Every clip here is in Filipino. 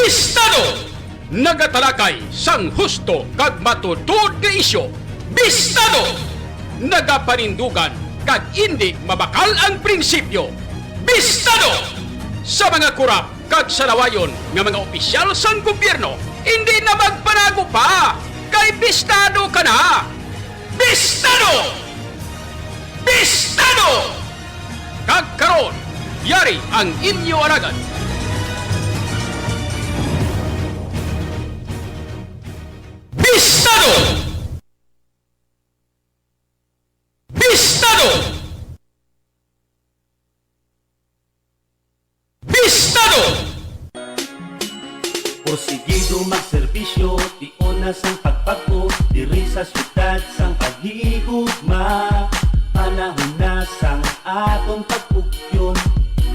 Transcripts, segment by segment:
Bistado! Nagatalakay sang husto kag matutod nga isyo. Bistado! Nagapanindugan kag hindi mabakal ang prinsipyo. Bistado! Sa mga kurap kag salawayon nga mga opisyal sang gobyerno, hindi na magpanago pa kay bistado ka na. Bistado! Bistado! Kag karon, yari ang inyo alagad. Bistado! Bistado! Bistado! Porsigido magserbisyo, tionas ang pagpagpo, diri sa syudad sang paghigugma. Panahon na sang aton pagpugyon,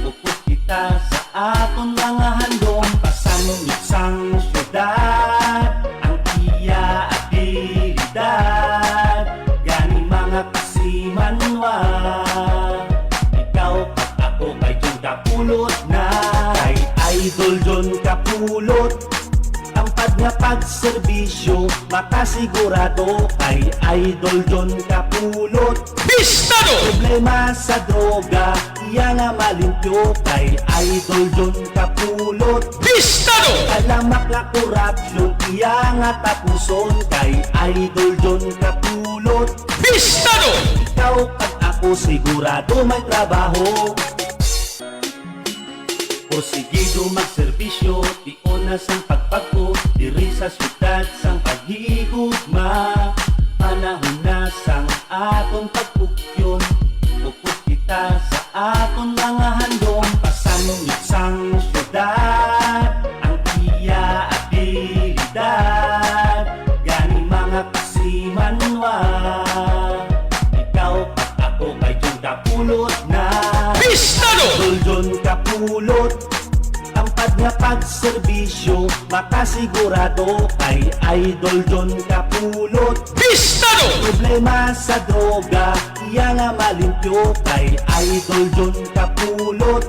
upos kita sa aton mga handong. Pasanungit sang syudad, ang iya abilidad, gani mga kasimanwa. Ikaw at ako kay John Kapulot na, kay Idol John Kapulot. Tampad nga pagserbisyo, makasigurado kay Idol John Kapulot. Bistado! Problema sa droga, iya nga malimpyo kay Idol John Kapulot. Bistado! Alamak na korupsyon, iya nga tapuson kay Idol John Kapulot. Bistado! Ikaw at ako sigurado may trabaho. Porsigido magserbisyo, tionas ang pagpagpo, diri sa syudad sang paghigugma. Panahon na sang aton pagpugyon, upos kita sa aton mga handong. Pasanungit sang syudad, ang iya abilidad, gani mga kasimanwa. Ikaw at ako kay John Kapulot na, Bistado! Idol John Kapulot. Tampad nga pagserbisyo, makasigurado kay Idol John Kapulot. Bistado! Problema sa droga, iya nga malimpyo kay Idol John Kapulot.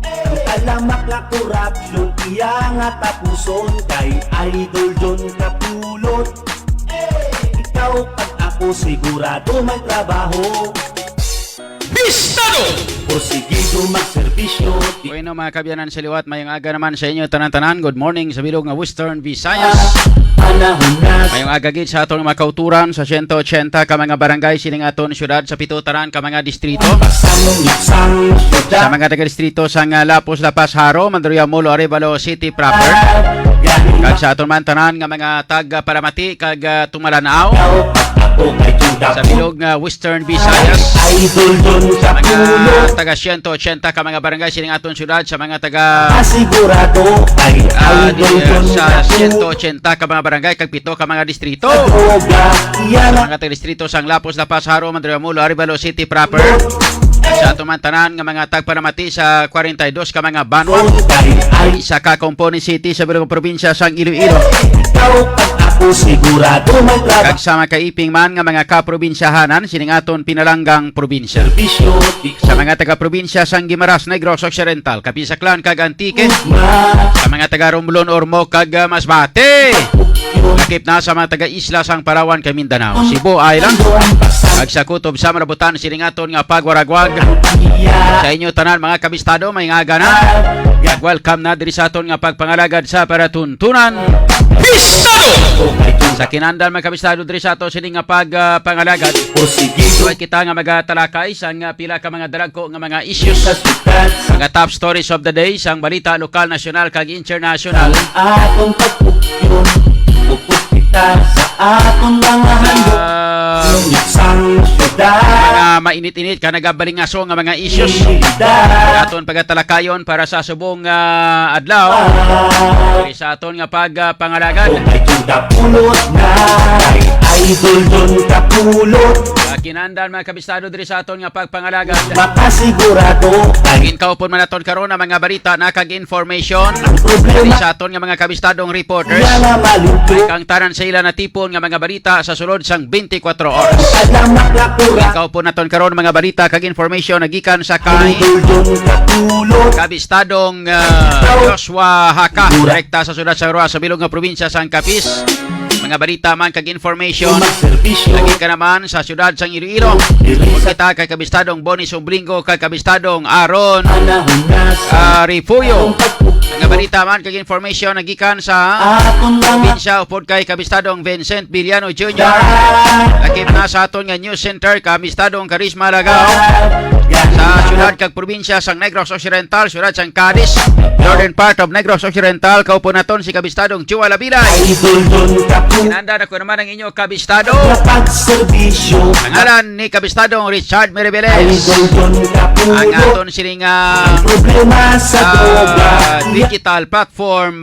Ang talamak na korupsyon, iya nga tapuson kay Idol John Kapulot. Ikaw at ako sigurado may trabaho. Bistado! Porsigido magserbisyo, Bueno mga kabyanan sa liwat, mayong aga naman sa inyo tanan-tanan. Good morning sa bilog nga Western Visayas. panahon na Mayong aga gid sa atong mga kauturan sa 180 ka mga barangay sining aton syudad sa pitutaran ka mga distrito. pasanungit sang Sa syudad. mga taga-distrito sang Lapos, Lapas, Haro, Mandaluyong, Molo, Arevalo City proper. Kag sa aton man tanan nga mga taga-Paramati kag Tumalanao Ako kay Judah sa bilog nga Western Visayas. Idol John Sa Kapulot. mga taga 180 ka mga barangay sining aton syudad sa mga taga Asigurado kay Idol John sa Kapulot. 180 ka mga barangay kag 7 ka mga distrito. Droga, iyan Sa mga taga-distrito sang Lapos, Lapas, Haro, Mandaluyong, Molo, Arevalo City proper. Sa aton man tanan nga mga tagparamati sa 42 ka mga banwa. kay Sa Kakomponen City sa bilog probinsya sang Iloilo. ikaw at ako sigurado may trabaho. Kag sa mga kaiping man nga mga kaprobinsyahanan sining aton pinalanggang probinsya. Bisyo, Sa mga taga-probinsya sang Guimaras, Negros Occidental, Kapisaklan kag Antique. ma, Sa mga taga Romblon, Ormoc kag Masbate. Lakip na sa mga taga-isla sang Palawan kag Mindanao, Cebu Island. Kag sa kutob sa Marabutan sining aton nga pagwaragwag. Sa inyo tanan mga kabistado, may nga na. Kag welcome na diri sa aton nga pagpangalagad sa paratuntunan. Bistado! Sa kinandal mga kabistado diri sa ato sining nga pagpangalagad. Porsigido Suway kita nga magatalakay sang pila ka mga dalagko nga mga issues. sa syudad. Mga top stories of the day sang balita lokal, nasyonal kag international. Atong pagpugyon, upos kita sa atong mga handog. Nungit sang syudad. Mga mainit-init ka nagabalingaso nga mga issues. Aton pagatalakayon para sa subong adlaw. Diri sa aton nga pagpangalagad. Kay Judah Pulot na, kay Idol John Kapulot. Kinandan mga kabistado diri sa aton nga pagpangalagad. Makasigurado kay Ginkaupon man naton karon ang mga balita na kag information problema diri sa aton nga mga kabistadong reporters. iya nga malimto. Kang tanan sa ila natipon nga mga balita sa sulod sang 24 oras. Kalamak nga kurak. Ginkaupon naton karon mga balita kag information nagikan sa kay Idol kapulot. kabistadong Joshua Haka direkta sa siyudad sa Roa sa bilog nga probinsya sa Capiz. Mga balita man kag information Magserbisyo. lagi ka naman sa siyudad sang Iloilo. Diri sa Kita kay kabistadong Bonnie Sumblingo kay kabistadong Aaron panahon na sa Rifuyo. pagpupulot. Mga balita man kag information nagikan sa Aton mga probinsya upod kay kabistadong Vincent Villano Jr. Lakip na sa aton nga news center kabistadong Karisma Lagao. Sa siyudad kag probinsya sang Negros Occidental, siyudad sang Cadiz, northern part of Negros Occidental, kaupo naton si kabistadong Chua Labilay. Idol John kapulot. Inanda na ko naman ang inyong kabistado. Pagserbisyo. Pangalan ni kabistadong Richard Meribeles. Idol John Ang kapulot. aton sining Problema sa droga. digital platform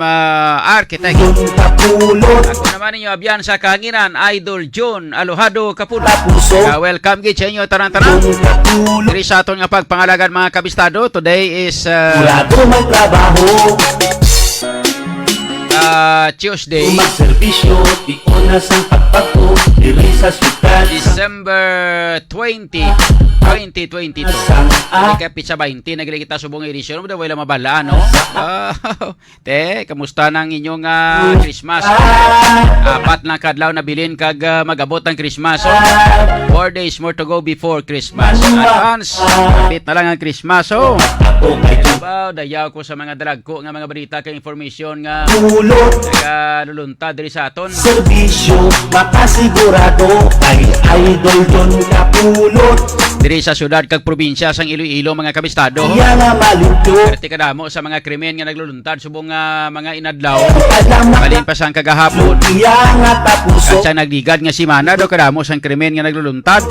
architect. John kapulot. Ako naman ninyo abyan sa kahanginan, Idol John Alohado Kapulo. Tapuso. Welcome gid sa inyo tanan-tanan. John kapulot. Diri sa aton nga pagpangalagan mga kabistado, today is Murado may trabaho. Tuesday, Magserbisyo. Di oras ang pagpato. Diri sa syudad. December 20, 2022. Sang Hindi ka pizza 20, nagli kita subong edisyon. Wala wala mabalaan, no? Te, kamusta nang inyong Christmas? Apat na kadlaw na bilin kag magabot ang Christmas. 4 days more to go before Christmas. Advance, kapit na lang ang Christmas. Ako kay John Baw, dayaw ko sa mga dalagko nga mga balita kay information nga kapulot. nagaluluntad diri sa aton. Serbisyo. Makasigurado kay Idol John kapulot. Diri sa syudad kag probinsya sang Iloilo mga kabistado. Iya nga malimto. Perti kadamo sa mga krimen nga nagluluntad subong mga inadlaw. Kalamak Balin pa sang kagahapon. iya nga tapuso. Sa nagligad nga simana daw kadamo sang krimen nga nagluluntad.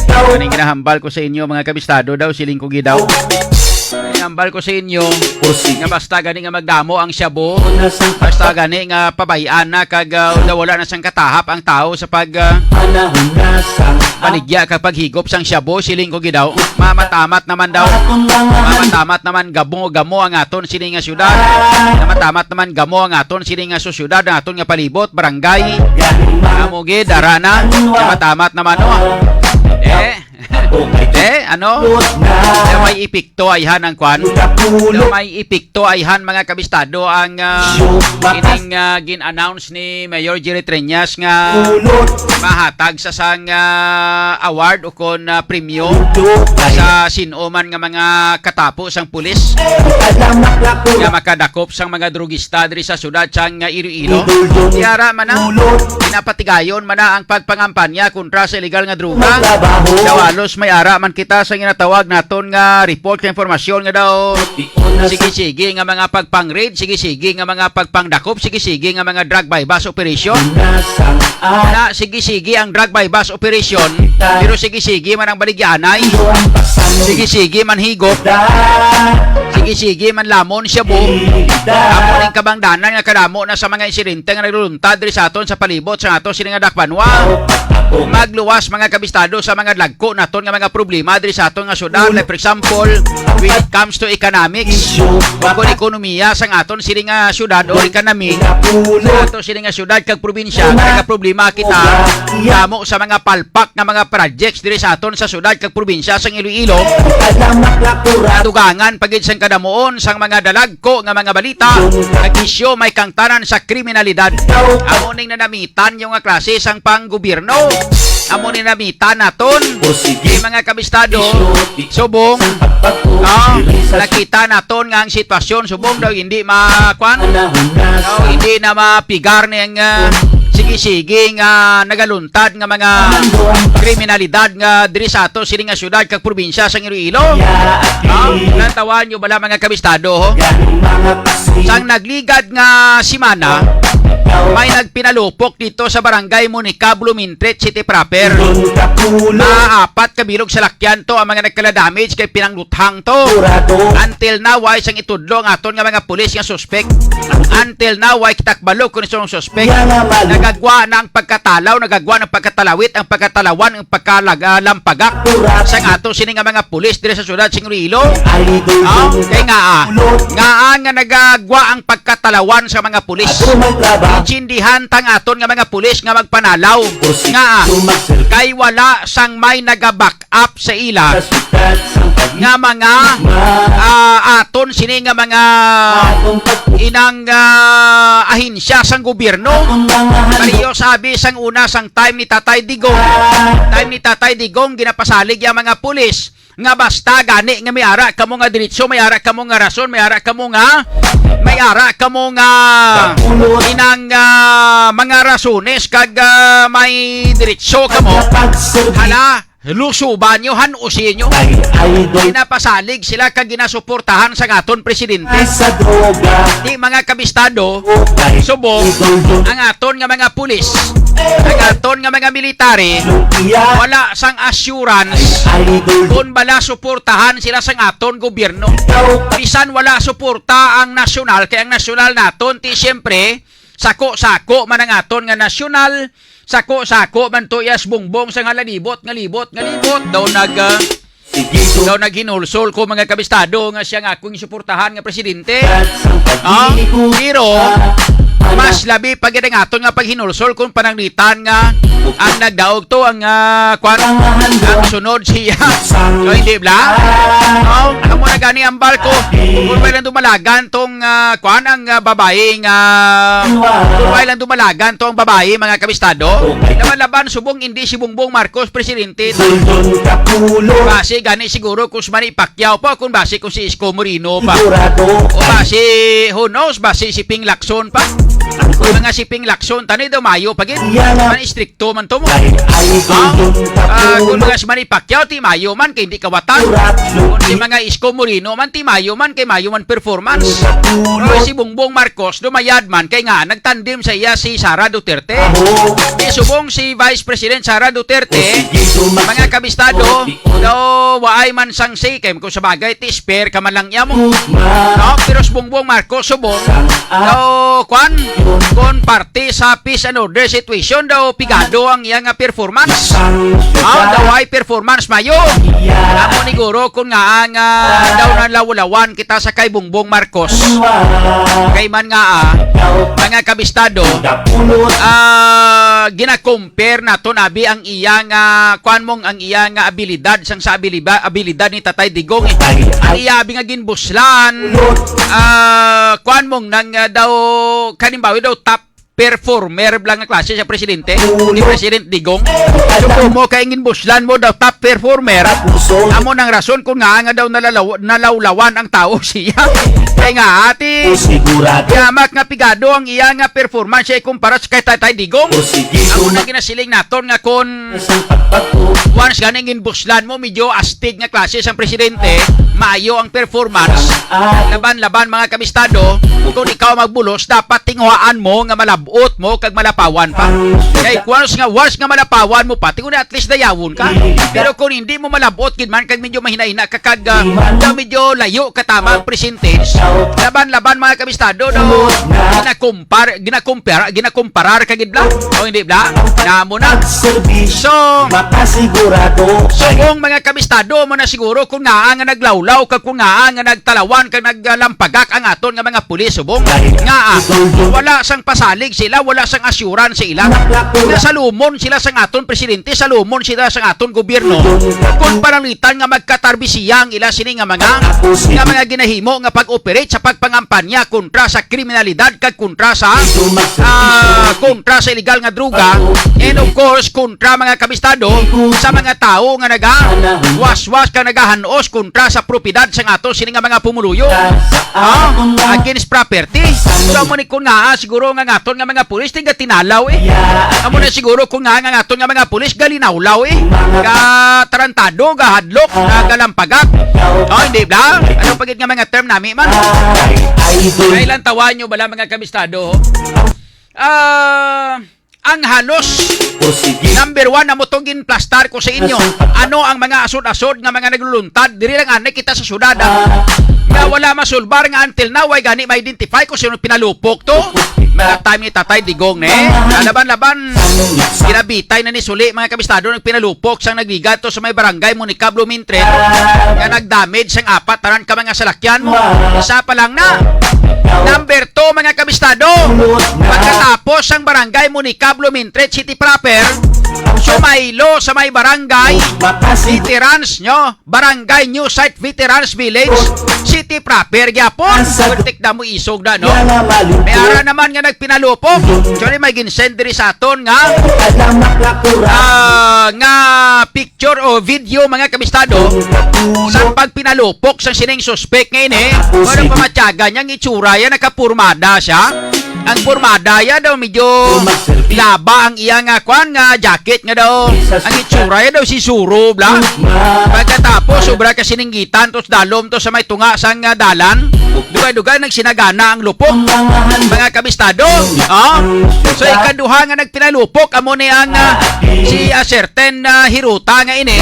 Ikaw Kaning ginahambal ko sa inyo mga kabistado daw siling ko gidaw. Ginahambal ko sa inyo Pursig nga basta gani nga magdamo ang syabo. na sa Basta gani nga pabayaan na kag wala na sang katahap ang tao sa pag panahon na sang baligya kapag higop sang syabo siling ko gidaw. Mamatamat naman daw. atong mga Mamatamat naman gamo ang aton sini nga syudad. Mamatamat naman gamo ang aton sini nga syudad ang aton nga palibot, barangay. galing mga Amugi darana. Mamatamat naman no. Ano? Na may ipikto ayhan ang kwan. Na may ipikto ayhan mga kabistado ang ining gin-announce ni Mayor Jerry Treñas nga mahatag sa sang award o kon premyo sa sinuman nga mga katapo sang pulis nga makadakop sang mga drugista diri sa syudad sang Iloilo. Tiyara man na pinapatigayon man na ang pagpangampanya kontra sa illegal nga droga. Dawalos may ara man kita sa ginatawag naton nga report ka informasyon nga daw sige-sige nga mga pagpang-raid, sige-sige nga mga pagpangdakop, sige-sige nga mga drug by bus operation. Na sige-sige ang drug by bus operation, pero sige-sige man ang baligyanay, sige-sige man higop, sige-sige man lamon siya bu. Amo ning kabangdanan nga kadamo na sa mga insidente nga nagluluntad diri sa aton sa palibot sa aton sini nga dakpanwa. Magluwas mga kabistado sa mga lagko naton nga mga problema diri sa aton nga syudad. Like for example, when it comes to economics, kung ekonomiya sang aton sini nga syudad o economy sa aton sini nga syudad kag probinsya, nga problema kita damo sa mga palpak nga mga projects diri sa aton sa syudad kag probinsya sang Iloilo. Tugangan pagid sang kadamuon sang mga dalagko nga mga balita kag isyu may kangtanan sa kriminalidad. Amo ning nanamitan yung nga klase sang panggobyerno. Amo ning namitan naton di mga kabistado subong nakita naton nga ang sitwasyon subong daw hindi makwan hindi na mapigar ning sige-sige nga nagaluntad nga mga kriminalidad nga diri sa ato sini nga syudad kag probinsya sang Iloilo. Nantawan nyo bala mga kabistado ho? Sang nagligad nga simana may nagpinalupok dito sa barangay Monica, Blumentritt City proper. Doon kapulot, Apat kabilog sa lakyan to ang mga nagkala-damage kay pinangluthang to. sigurado. Until now, ay isang itudlo ang aton nga mga pulis nga suspect. Until now, ay kitakbalo kung isang suspect. Iya nga malumpok. Nagagwa na ang pagkatalaw, nagagwa ng pagkatalawit, ang pagkatalawan, ang pagkalalampagak sa nga ato sini nga mga pulis dire sa syudad Singrilo. Idol doon Kay nga kapulot, nga nagagwa ang pagkatalawan sa mga pulis. ato may trabaho. Ichindihan tang aton nga mga pulis nga magpanalaw. Nga Sumagsel kay wala sang may naga-back up sa ila sa syudad sang nga mga aton sini nga mga atong pag inang ahinsya sang gobyerno. Kaliyo sabi sang una sang time ni Tatay Digong. Time ni Tatay Digong ginapasalig yung mga pulis nga basta gani nga may ara kamo nga diretso, may ara kamo nga rason, may ara kamo nga inang mga rasones kag may diretso kamo. Hala, lusuban nyo, hanusin nyo. ay idol Ginapasalig sila kag ginasuportahan sa aton presidente. sa droga. Di mga kabistado, Kay subong idol doon ang aton nga mga pulis, ang aton nga mga military, iya. wala sang assurance Idol kung bala suportahan sila sang aton gobyerno. daw Bisan wala suporta ang nasyonal, kaya ang nasyonal naton, ti siyempre, sako-sako man ang aton nga nasyonal, sako-sako man to yas bungbong sa nga libot, daw daw naghinulsol ko mga kabistado nga siya nga akong suportahan nga presidente. Pero mas labi pag ang aton nga paghinulsol kung pananglitan nga ang nagdaog to ang ang sunod siya. So hindi bla? Amo na gani ang barko. Kung may lang dumalagan tong ang babae nga kung may lang dumalagan tong babae mga kabistado. Laban subong hindi si Bongbong Marcos presidente. doon kapulot, Base gani siguro kung Manny Pacquiao pa, kung base kung si Isko Moreno pa. sigurado. O base, who knows, base si Ping Lacson pa. Kung mga si Ping Lacson, tanay daw mayo pagin. Man istrikto man to mo. Kay idol doon Kung kapulot, mga si Manny Pacquiao, ti mayo man, kay hindi kawatan. Kung si mga Isko Moreno man, ti mayo man, kay mayo man performance. O si Bongbong Marcos, dumayad man, kay nga, nagtandim sa iya si Sara Duterte. Di subong si Vice President Sara Duterte, mga kabistado, daw waay man sang say kay kung sa bagay ti spare ka man lang iya mo. No, pero si Bongbong Marcos subong daw kon parte sa peace and order situation daw pigado ang iya nga performance. Daw ay performance mayo. Amo ni guro kung nga ang daw nalawlawan kita sa kay Bongbong Marcos. Kay man nga mga kabistado, gina-compare nato nabi ang iyang ang iyang abilidad sang sa abilidad ni Tatay Digong ang iyabi nga ginbuslan mong nang daw kanimbawi daw top performer lang nga klase sa presidente ni President Digong. So kung mo kay ginbuslan mo daw top performer, amo nang rason kung nga daw nalawlawan ang tao siya. Kaya nga ati sigurado. yamak nga pigado ang iya nga performance ay kumpara sa kay Tatay Digong. Amo na ginasiling naton nga kon once ganing ginbuslan mo medyo astig nga klase sa presidente, maayo ang performance. Laban-laban mga kabistado, kung ikaw magbulos dapat tingwaan mo nga malabot mo kag malapawan pa. Kay once nga malapawan mo pa, tinguna at least dayawon ka. Pero kung hindi mo malabot gid man kag medyo mahina ka kag medyo layo ka tama ang percentage, laban-laban mga kabistado daw ginakumparar kag gid bla o hindi bla namo na. So makasigurado. kung mga kabistado mo na siguro kung nga nga naglawlaw kag kung nga nagtalawan kag naglampagak ang aton nga mga pulis subong nga wala sang pasalig sila, wala sang assurance sila. Nga salumon sila sang aton presidente, salumon sila sang aton gobyerno. Kung pananglitan nga magkatarbisiyang ila sini nga mga ginahimo nga pag-operate sa pagpangampanya kontra sa kriminalidad kag kontra sa illegal nga droga, and of course kontra mga kabistado sa mga tao nga waswas ka nagahanos kontra sa propiedad sang ato sini nga mga pumuluyo against property. So amo ni kun nga siguro nga aton nga mga pulis tinga tinalaw amo na siguro kung nga aton nga mga pulis galinawlaw ga tarantado ga hadlok ga galampagak hindi ba ano pagit nga mga term nami man kailan tawan nyo bala mga kabistado ang halos Pursige number 1 na motong ginplastar ko sa inyo. Ano ang mga asod-asod nga mga nagluluntad diri lang anay kita sa syudad. Nga wala masulbar nga until now ay gani ma-identify ko sino pinalupok to. Mga time ni Tatay Digong laban-laban ginabitay na ni Suli mga kabistado nagpinalupok sang nagbigat to sa may barangay Monica Blumentritt nga nagdamage sang 4 tanan ka mga salakyan mo. Isa pa lang na. Number 2 mga kabistado, pagkatapos ang barangay Monica Blumentritt City proper, sumaylo sa may barangay veterans nyo, barangay New Site Veterans Village City proper gyapon. Pertik na mo isog na no. May ara naman nga nagpinalupok. Actually may ginsend diri sa aton nga nga picture o video mga kabistado sa pagpinalupok sa sining suspect ngayon Parang pamatyaga niyang itsura yan, nakapurmada siya. Ang purmada yan daw medyo laba ang iyang kwan nga jacket nga daw. Ang itsura yan daw si Suro bla. Pagkatapos sobra ka sininggitan tos dalom to sa may tunga sang dalan. Dugay-dugay nagsinagana ang lupok mga kabistado. So ikaduha nga nagpinalupok amo ni ang si certain hiruta nga ini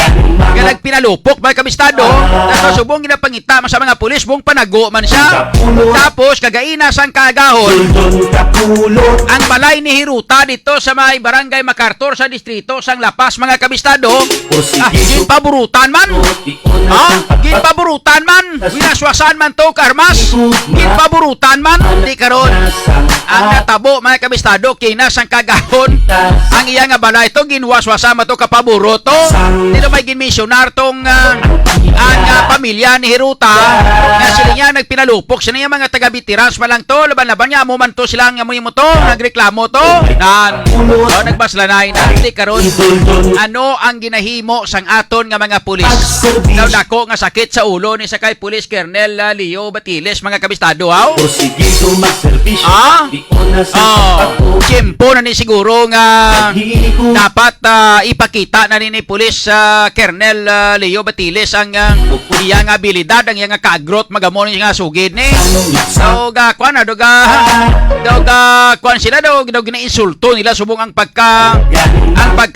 nga nagpinalupok mga kabistado. Tapos subong ginapangita sa mga pulis buong panago man siya. Tapos kagaina sang kaagahon ang balay ni hiruta dito sa may barangay MacArthur sa distrito sang Lapas mga kabistado. Ginpaburutan man. Ginpaburutan man. Winaswasan man to karmas. Ginpaburutan man. Di karon ang natabo mga kabistado kinas ang kagahon ang iya nga balay to ginwaswasa man to kapaburo to. Dito may ginmisyonar tong ang pamilya ni hiruta nga sila niya nagpinalupok sila niya mga taga-veterans pa lang to laban-laban nga mo man to sila nga mo to nagreklamo to nagbaslanay na hindi karon ano ang ginahimo sang aton nga mga pulis daw dako nga sakit sa ulo ni sakay pulis Colonel Leo Batiles mga kabistado Kimpo na ni siguro nga dapat ipakita na ni pulis Colonel Leo Batiles ang iyang abilidad ang iyang kaagrot magamo ni nga sugid ni so ga kwan na kwan sila daw ginainsulto nila subong ang pagka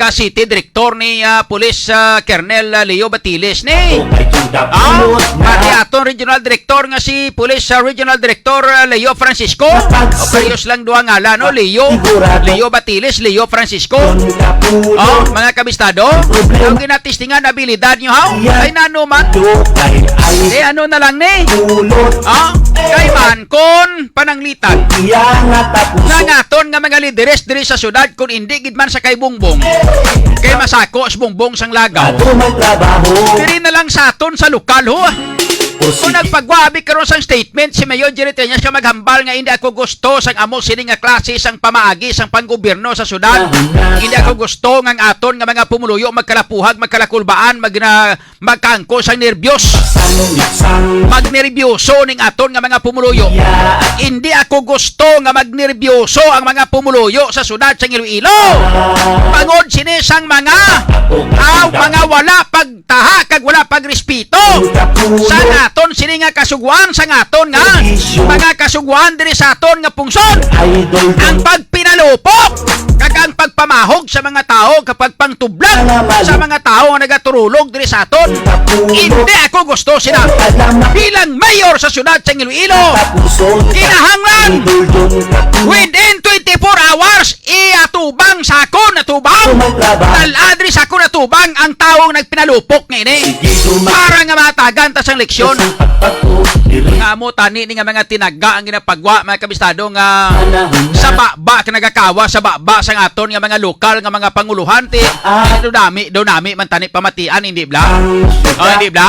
city director ni Police Colonel Leo Batiles ni pati aton regional director nga si Police Regional Director Leo Francisco parehas lang duha ngalan no Leo Batiles Leo Francisco mga kabistado yung ginatistingan abilidad nyo ay nano man ano na lang ni kay man kon pananglitan nangaton nga mga lideres diri sa syudad kung hindi gid man sa kay Bongbong kay masako sa Bongbong sang lagaw diri na lang sa aton sa lokal kung nagpagwabi karon sang statement si Mayor Jerry Trias siya maghambal nga hindi ako gusto sang amo sini nga klase sang pamaagi sang panggobyerno sa syudad hindi ako gusto nga aton nga mga pumuluyo magkalapuhag magkalakulbaan magkangko sang nerbyos magnerbyoso ning aton nga mga pumuluyo hindi ako gusto nga magnerbyoso ang mga pumuluyo sa syudad sang Iloilo pangod sini sang mga wala pagtaha kag wala pagrespeto sa aton sini nga kasugwan sa aton nga mga kasugwan diri sa aton nga pungsod ang pagpinalupok kag ang pagpamahog sa mga tao kapag pangtublag sa mga tao nga nagaturulog diri sa aton hindi ako gusto sila bilang mayor sa syudad sa Iloilo kinahanglan within 24 hours iatubang sa akon natubang taladri sa akon natubang ang taong nagpinalupok ngayon para nga matagan ta sang leksyon nga mo tani ni nga mga tinaga ang ginapagwa mga kabistado nga sa baba kinagakawa sa baba sang aton nga mga lokal nga mga panguluhan do nami man tani pamatian hindi bla hindi bla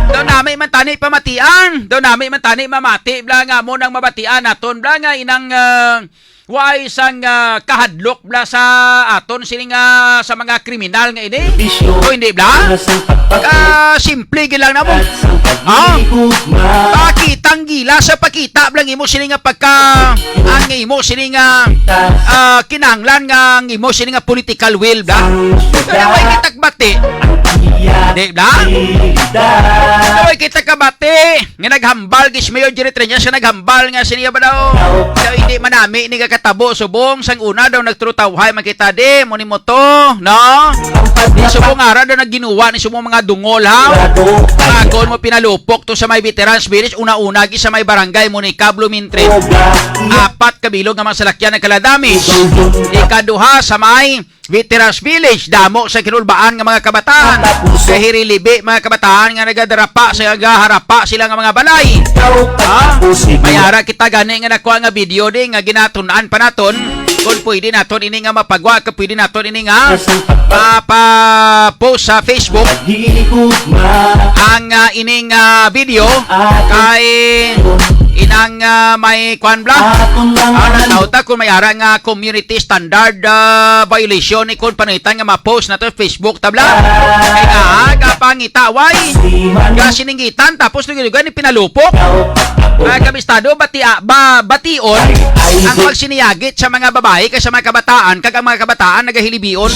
do nami man tani pamatian do nami man tani mamati bla nga mo nang mabatian aton bla nga inang why sang kahadlok bla sa aton sini nga sa mga kriminal nga ini o hindi bla simple gilang na mo pakitang gila sa pakita blang imo sini nga pagka ang imo sini nga kinanglan nga ang imo sini nga political will bla kaya way kitak bati di bla kaya kita kabati nga naghambal gis Mayor Jerry Trias nga naghambal nga sini ba daw hindi manami ni nakatabo subong sang una daw nagtrutawhay makita di mo ni mo to, no? Di subong ara daw nagginuwa ni subong mga dungol ha. Agon mo pinalupok to sa may Veterans Village una-una gi sa may barangay Monica Bloomingtrin. 4 kabilog nga mga salakyan ng kaladamage. Ikaduha sa may Veterans Village, damo sa kinulbaan ng mga kabataan. Kahirilibi mga kabataan nga nagadarapa sa harapa sila ng mga balay. Mayara kita gani nga nakuha nga video di nga ginatunan pa naton. Kung pwede naton ini nga mapagwa, kung pwede naton ini nga post sa Facebook ang ining video kay inang may kwan bla nauta kung may ara nga community standard violation ni kung panitan nga ma-post na to Facebook tabla kay aga pangitaway ga sininggitan tapos lugi-lugi ni pinalupok kabistado bation ang pagsiniyagit sa mga babae kay sa mga kabataan kag ang mga kabataan nagahilibion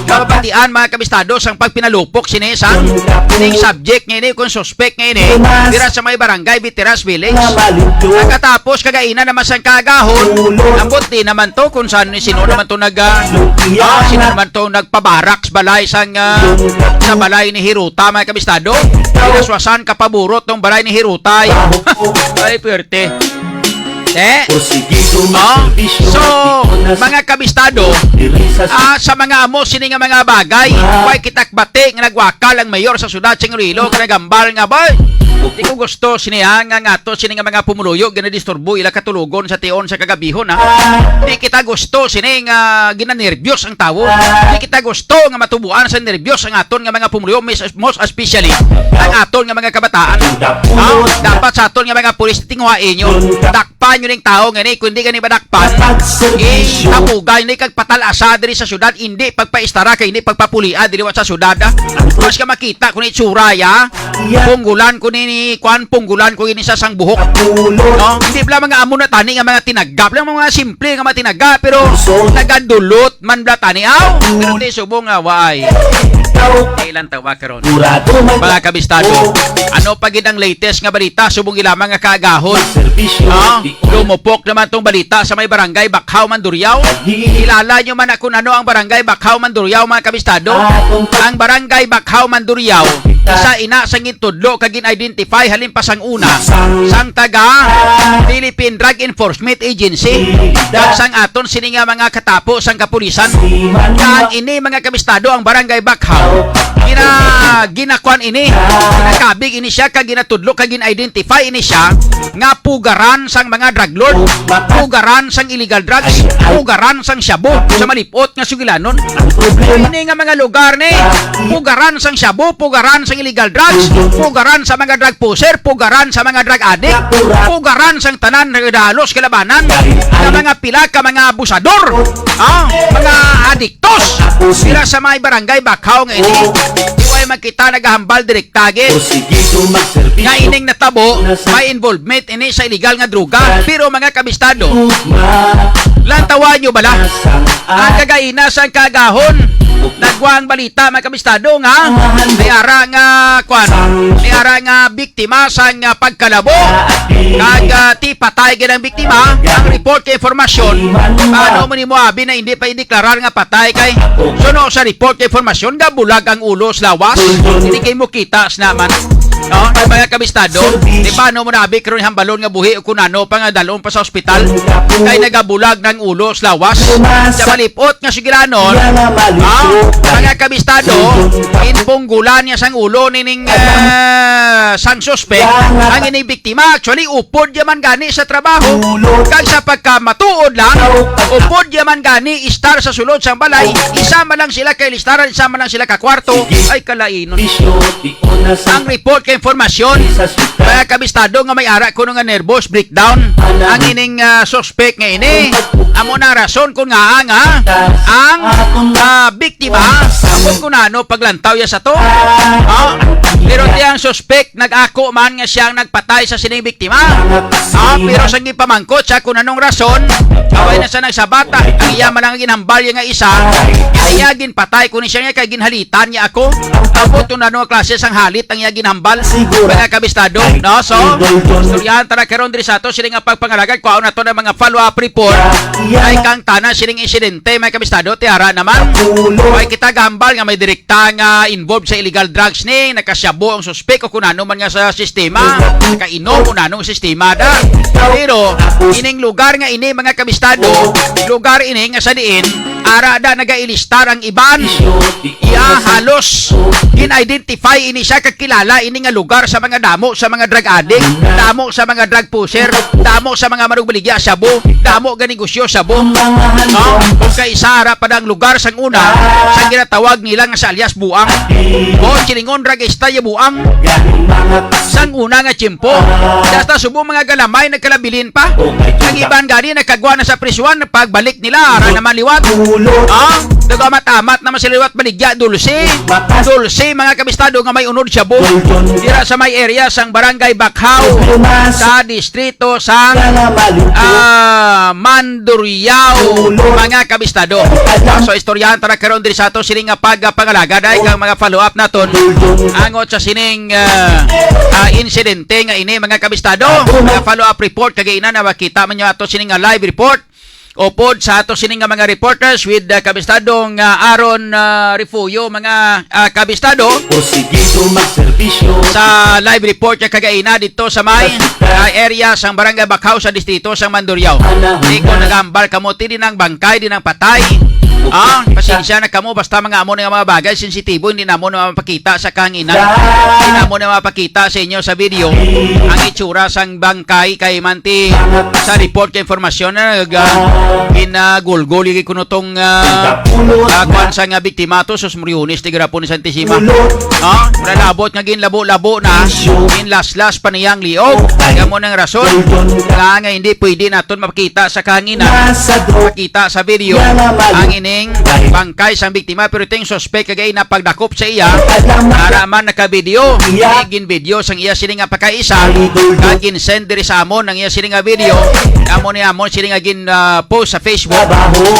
kababatian mga kabistado sang pagpinalupok sinesang ning subject nga ini kung suspect nga ini dira sa may barangay Veterans Village. Pagkatapos kagaina naman sang kagahon ambot din naman to kung saan sino naman to sino naman to nagpabaraks balay sang sa balay ni Hiruta mga kabistado pinaswasan kapaburot tong balay ni Hiruta ay perte so mga kabistado sa mga amo sini nga mga bagay way kitakbate nga nagwakal ang mayor sa syudad sa Iloilo nga nagambal nga ba di ko gusto siniha nga ngato sini nga mga pumuluyo ginadisturbo ila katulugon sa tion sa kagabihon di kita gusto sini nga ginanervyos ang tawo di kita gusto nga matubuan sa nervyos ang aton nga mga pumuluyo most especially ang aton nga mga kabataan dapat sa aton nga mga pulis tingwain nyo dakpan nyo ning tao nga ni kundi gani badakpan tapugay ni kag patalasa diri sa syudad hindi pagpaistara kay hindi pagpapulia diri sa syudad mas ka makita kun itsura punggulan kun ni kwan punggulan ko ini sa sang buhok no hindi bla mga amo na tani nga mga tinagap lang mga simple nga mga tinagap pero nagadulot man bla tani pero di subong nga way ilan tawa karon mga kabistado ano pagid ang latest nga balita subong ilamang nga kaagahon lumupok naman tong balita sa may barangay Bakhaw Mandurriao kilala nyo man kung ano ang barangay Bakhaw Mandurriao mga kabistado ang barangay Bakhaw Mandurriao isa ina sang itudlo kag in-identify halin pa sang una sang taga Philippine Drug Enforcement Agency dan sang aton sini nga mga katapo sang kapulisan kan ini mga kabistado ang barangay Bakhaw ginakwan ini nakabig ini siya kag ginatudlo kag in-identify ini siya nga pugaran sang mga drug lord pugaran sang illegal drugs pugaran sang shabu sa malipot nga sugilanon ini nga mga lugar ni pugaran sang shabu pugaran sang illegal drugs pugaran sa mga drug pusher pugaran sa mga drug addict pugaran sang tanan dalos kalabanan nga mga pila ka mga abusador mga adiktos sila sa may barangay Bakhaw nga ini iway makita nagahambal direktage nga ining natabo may involvement ini sa illegal nga droga pero mga kabistado lantawan nyo bala ang kagaina sa kagahon nagwang balita mga kabistado nga mayara nga biktima sa nga pagkalabo kag ti patay gid ang biktima ang report kay informasyon ano mo ni mo abi na hindi pa ideklarar nga patay kay suno sa report kay informasyon nga bulag ang ulos lawas hindi kay mo kita naman no mga kabistado di paano mo nabi karon hambalon nga buhi kun ano pa nga dalon pa sa ospital kay nagabulag ng ulos lawas sa malipot nga sigilanon mga kabistado inpunggulan niya sang ulo nining sang suspect ang ini biktima actually upod yaman gani sa trabaho kag sa pagkamatuod lang upod yaman gani istar sa sulod sang balay isama lang sila kay listaran isama lang sila ka kwarto ay kalainon ang report kay informasyon mga kabistado nga may ara kuno nga nervous breakdown ang ining suspect nga ini amo na rason kung nga ang biktima amon kung ano paglantaw ya sa to pero tiyang suspect nag-ako man nga siyang nagpatay sa sining biktima pero sa gipamangkot siya kung anong rason away na siya nagsabata ang iya man ang ginhambal nga isa iya ginpatay kung siya nga kay ginhalitan niya ako abot kung ano klase sang halit ang iya ginhambal mga kabistado no so istoryahan tara karon diri sa to sila nga pagpangalagad kuha na to ng mga follow-up report ay kang tanan sining insidente may kabistado tiara naman. Ay kita gambal nga may direkta nga involved sa illegal drugs ni nakasyabo ang suspek o kunano man nga sa sistema, nakainom kunanong sistema da. Pero ining lugar nga ini mga kabistado, lugar ini nga sa diin ara da nagailistar ang iban. Iya halos in-identify ini siya kakilala ini nga lugar sa mga damo sa mga drug addict, damo sa mga drug pusher, damo sa mga marugbaligya sabo, damo ga negosyo sabo. No? Kung kay Sara padang lugar sang una sa ginatawag nila nga sa alias buang. O chilingon drug istaya buang. Sang una nga tiyempo. Dasta subo mga galamay nagkalabilin pa. Ang iban gani nagkagwa na sa prisuan pagbalik nila ara naman liwat. Nagamamat naman sila liwat baligya dulce. Dulce mga kabistado nga may unod sabo. Dira sa may area sang barangay Bakhaw sa distrito sang Mandurriao mga kabistado. So istoryahan tara karon diri sa ato sining nga pagpangalaga dai kang mga follow up naton angot sa sining insidente nga ini mga kabistado. Mga follow up report kagay na makita man ato sining nga live report o pod sa ato sining nga mga reporters with kabistadong Aaron Refugio mga kabistado sa live report niya kagaina dito sa may area sang barangay Bakhaw sa distrito sang Mandurriao. Di ko nagambal kamo din ang bangkay din ang patay. Pasensya na kamo basta mga amo nga mga bagay sensitibo hindi namo na mapakita sa kahanginan. Hindi namo na mapakita sa inyo sa video ang itsura sang bangkay kay manti sa report kay informasyon na ginagulgol yung kunutong kwan sa nga biktima to sus Muriones ti Grapon ni Santissima. Malabot nga ginlabo-labo na ginlaslas pa niyang liog. Kaya mo ng rason nga hindi pwede naton mapakita sa kahanginan makita sa video ang ining bangkay sang biktima pero ting suspect kagay na pagdakop sa iya para man naka-video gin video sang iya sining nga pagkaisa kagin send diri sa amon ang iya sining nga video amon ni amon sining nga gin post sa Facebook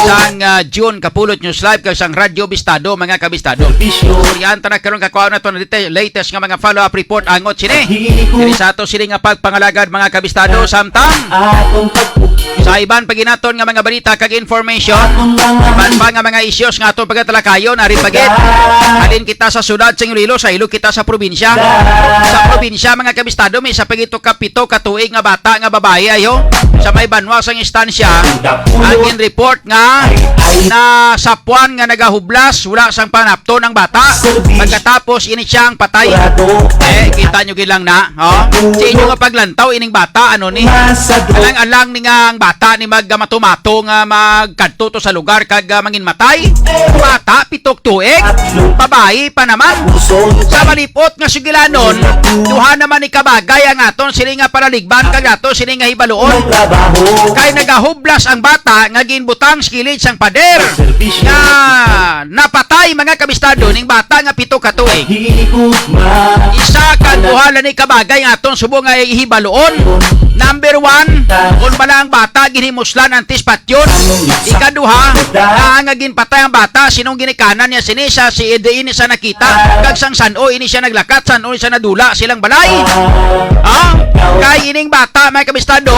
sang June Kapulot News Live kag sang Radyo Bistado mga kabistado. Suryan ta na karon kakuha na to latest nga mga follow up report angot sini diri sa ato sining nga pagpangalagad mga kabistado samtang sa iban paginaton nga mga balita kag information iban pa nga mga issues nga atong pagkatalakayon arin pagit halin kita sa syudad sa Iloilo sa ilo kita sa probinsya mga kabistado may sa pagito kapito katuig nga bata nga babae ayo sa may banwa sang instansya ang report nga na sapuan nga nagahublas wala sang panapton ang bata pagkatapos ini siyang patay kita nyo gilang na sa inyo nga paglantaw ining bata ano ni alang ni nga ang bata ni magmatumato nga magkadto to sa lugar kag mangin matay bata pitok tuig babae pa naman sa malipot nga sigilanon duha naman ni kabagay ang aton sini nga paraligban kag ato sini nga hibaluon kay nagahublas ang bata nga ginbutang skilid sang pader nga napatay mga kabistado ning bata nga pito ka tuig isa ka duha ni kabagay nga aton subo nga hibaluon. Number 1 kung pala ang bata ginimuslan ang tispatyon ikaduha nga ginpatay ang bata sinong ginikanan niya sinisa si Edein sa nakita kag sang sano ini siya naglakat sano siya nadula silang balay kay ining bata may kabistado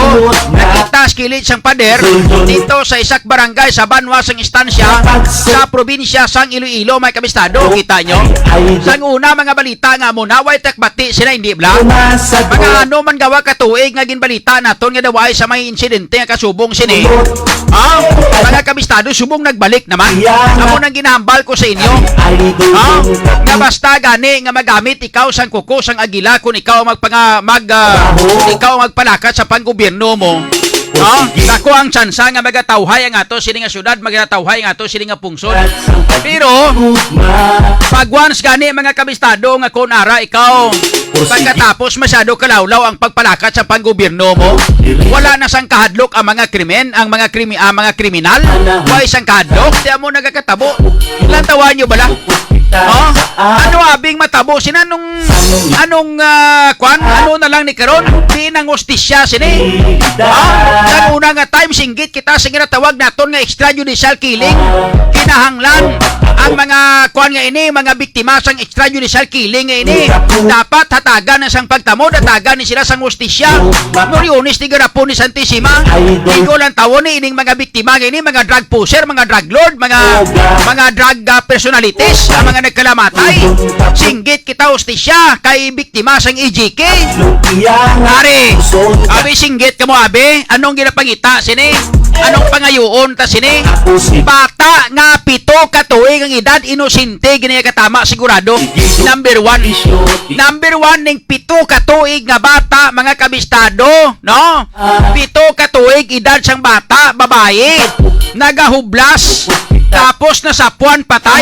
nakita skilid sang pader dito sa isak barangay sa banwa sang instansya sa probinsya sang Iloilo may kabistado kita nyo sang una mga balita nga munaway takbati sila hindi bla mga ano man gawa katuig nga ginbalita naton nga daway sa may insidente nga kasubong sini mga kabistado subong nagbalik naman amo nang ginahambal ko sa inyo nga basta gani nga magamit ikaw sang kuko sang agila kung ikaw ikaw magpalakat sa panggobyerno mo dako ang tsansa nga magatawhay ang ato sini nga syudad magatawhay ang ato sini nga pungsod pero pag once gani mga kabistado nga kun ara ikaw pagkatapos masyado kalawlaw ang pagpalakat sa panggobyerno mo wala na sang kahadlok ang mga krimen ang mga kriminal wala isang kahadlok di mo nagakatabo lantawan nyo bala ano abing matabo sinanong kwan ano na lang ni karon di nang hostisya sini kan una nga time singgit kita sa ginatawag naton nga extrajudicial killing kinahanglan ang mga kuan nga ini, mga biktima sang extrajudicial killing nga ini, dapat hatagan na sang pagtamo, hatagan ni sila sang hustisya. Norionis ni garapon ni Santissima, tigo lang tawon ni ining mga biktima nga ini, mga drug pusher, mga drug lord, mga drug personalities, ang mga nagkalamatay. Singgit kita hustisya kay biktima sang EJK. Ari, abi singgit ka mo abi, anong ginapangita sini? Anong pangayoon ta sini? Bata nga 7 ka tuig ang edad, inosente ginaya katama sigurado. Number 1 ning 7 ka tuig nga bata, mga kabistado, no? 7 ka tuig edad sang bata, babae, nagahublas, tapos nasapuan patay.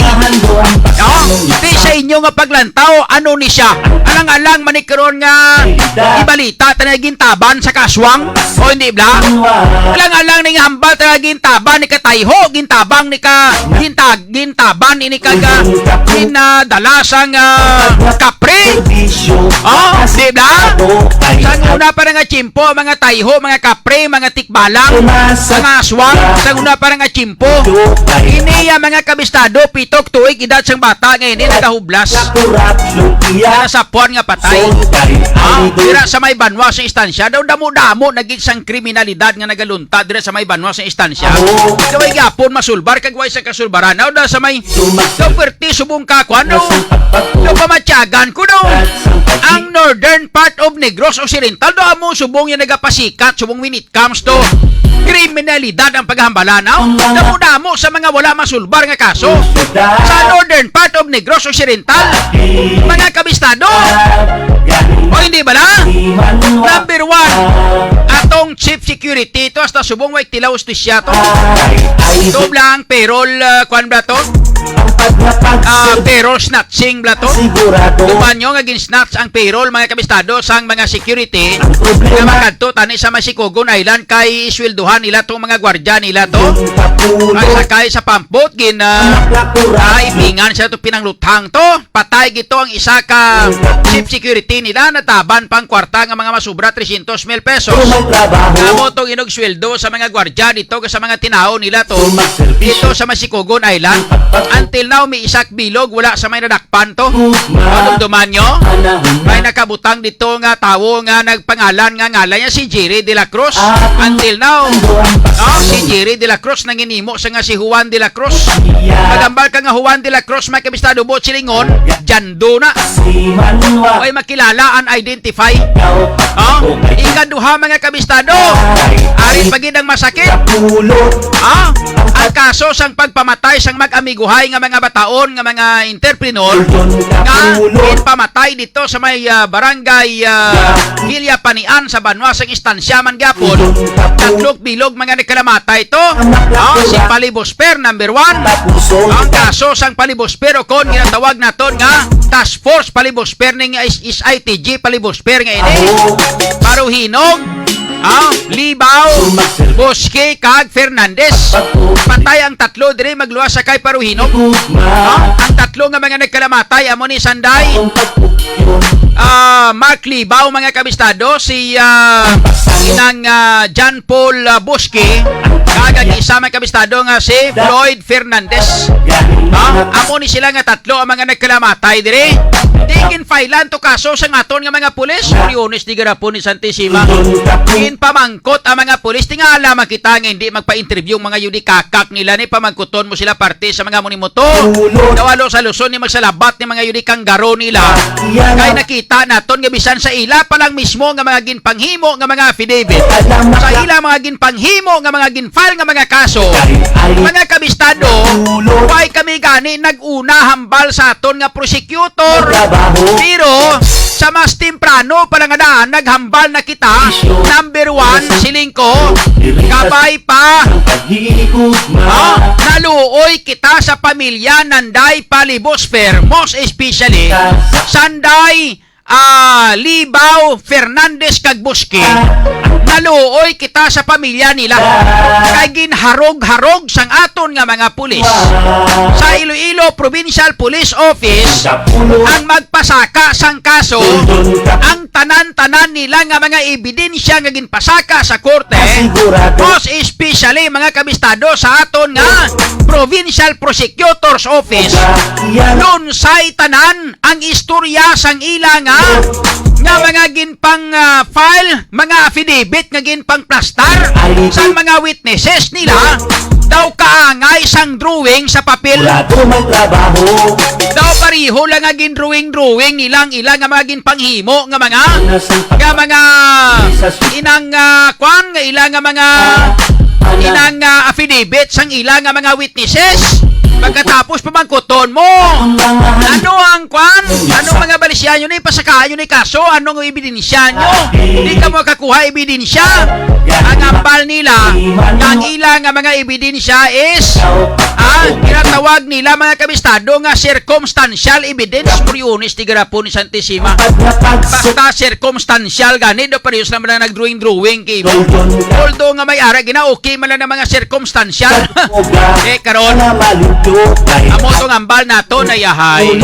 Di sa inyo nga paglantaw, ano ni siya? Alang-alang manikaroon nga ibalita tanagin taban sa kaswang, o hindi bla? Alang-alang ning hambal tanagin taban ni katayho, gintabang ni ka gintaban ni kaga ginadalasang kapre. Oh, di bla? Sa una pa nga chimpo, mga tayho, mga kapre, mga tikbalang, mga aswang, sa una pa nga chimpo. Iniya mga kabistado, 7 tuig edad sang bata ngayon nagahublas. Nasapuan nga patay. Dira sa may banwa sa istansya, daw damo-damo naging sang kriminalidad nga nagalunta dira sa may banwa sa istansya. Kaway gapon masulbar kagway sa kasulbaran. Daw sa may perti subong kakwan daw pamatyagan ko daw. Ang northern part of Negros Occidental daw mo subong yung nagapasikat subong when it comes to kriminalidad ang paghambalan. Damo-damo sa mga wala masulbar nga kaso sa northern part of Negros Occidental, mga kabistado. O hindi ba na? Number 1, atong chief security to hasta subong way tilaw hustisya to. Ito lang payroll kwan ba to? Payroll snatching bla to. Tumanyo nga gin-snatch ang payroll, mga kabistado, sang mga security nga makadto tani sa Masikogon Island kay iswelduhan nila tong mga gwardya nila to. Ang sakay sa pampot ibingan siya to pinangluthang to. Patay gito ang isa ka chief security nila, nataban pang kwarta nga mga masubra 300,000 pesos. Namo tong inog sweldo sa mga gwardya dito sa mga tinao nila to dito sa Masikogon Island. Until now may isak bilog wala sa may nadakpan to. Dumduman nyo, may nakabutang dito nga tawo nga nagpangalan nga ngalan niya si Jerry de la Cruz. Until now, si Jerry de la Cruz nanginimo sa nga si Juan de la Cruz. Magambal ka nga Juan de la Cruz, may kabistado bo silingon, jando na. Ay makilala, unidentify. Ikaduha mga kabistado, arin pagid ang masakit. Ang kaso sang pagpamatay sang mag-amiguhay nga mga bataon nga mga entrepreneur nga pamatay dito sa may barangay Hilya Panian sa Banwa sang istansya man gapon. Tatlong bilog mga nagkalamatay to. Si Palibosper number 1. Ang kaso sang Palibosper o kon ginatawag naton nga Task Force Palibosper ning is ITG Palibosper nga ini. Paruhinog, Libaw, Bosque, kag Fernandez. Patay ang tatlo dire magluwas sa kay Paruhinog. Ang tatlo nga mga nagkalamatay amo ni Sanday, Mark Libaw, mga kabistado, si inang John Paul Bosque, kag isa mga kabistado nga si Floyd Fernandez. Amo ni sila nga tatlo ang mga nagkalamatay dire. Tingin failan to kaso sa ngaton nga mga pulis. Oriones di garapon ni Santissima. Pamangkot ang mga pulis, tingala makita nga hindi magpa-interview mga yudi kakak nila ni pamangkuton mo sila parte sa mga monimoto. Nawalo sa Luzon ni magsalabat ni mga yudi kanggaro nila. Kaya nakita naton nga bisan sa ila pa lang mismo nga mga ginpanghimo nga mga affidavit. Sa ila mga ginpanghimo nga mga ginfile nga mga kaso. Mga kabistado, why kami gani nag-una hambal sa aton nga prosecutor. Pero sa mas temprano pa nga daan naghambal na kita. Number 1, silingko, kabay pa. Naluoy kita sa pamilya Nanday Palibosper, most especially Sanday Libaw Fernandez kag Bosque. Naluoy kita sa pamilya nila. Kay ginharog-harog sang aton nga mga pulis. Sa Iloilo Provincial Police Office Kapulot, ang magpasaka sang kaso. Toldon Kapulot, Ang tanan-tanan nila nga mga ebidensya nga ginpasaka sa korte, Sigurado, most especially mga kabistado sa aton nga Provincial Prosecutor's Office, Iyan lunsay tanan ang istorya sang ila nga mga ginpang file, mga affidavit nga ginpang plastar sang mga witnesses nila daw kaangay sang drawing sa papel. Sigurado may trabaho. Daw pariho lang nga gin-drawing ilang nga mga ginpanghimo nga mga Nasang inang kwan nga ilang nga mga inang affidavit sang ilang nga mga witnesses. Pagkatapos pamangkuton mo, ano ang kwan? Anong mga balisya nyo na ipasakahan nyo na kaso? Anong ebidensya nyo? Hindi ka mo kakuha ebidensya. Ang ambal nila, ang ilang nga mga ebidensya is tinatawag nila mga kabistado nga circumstantial evidence priunis ti garapon ni Santissima. Basta circumstantial gani do parehas naman na nag-drawing kay mo. Although nga may ara gina okay man lang ng mga circumstantial. Karon amo tong ambal nato na yahay.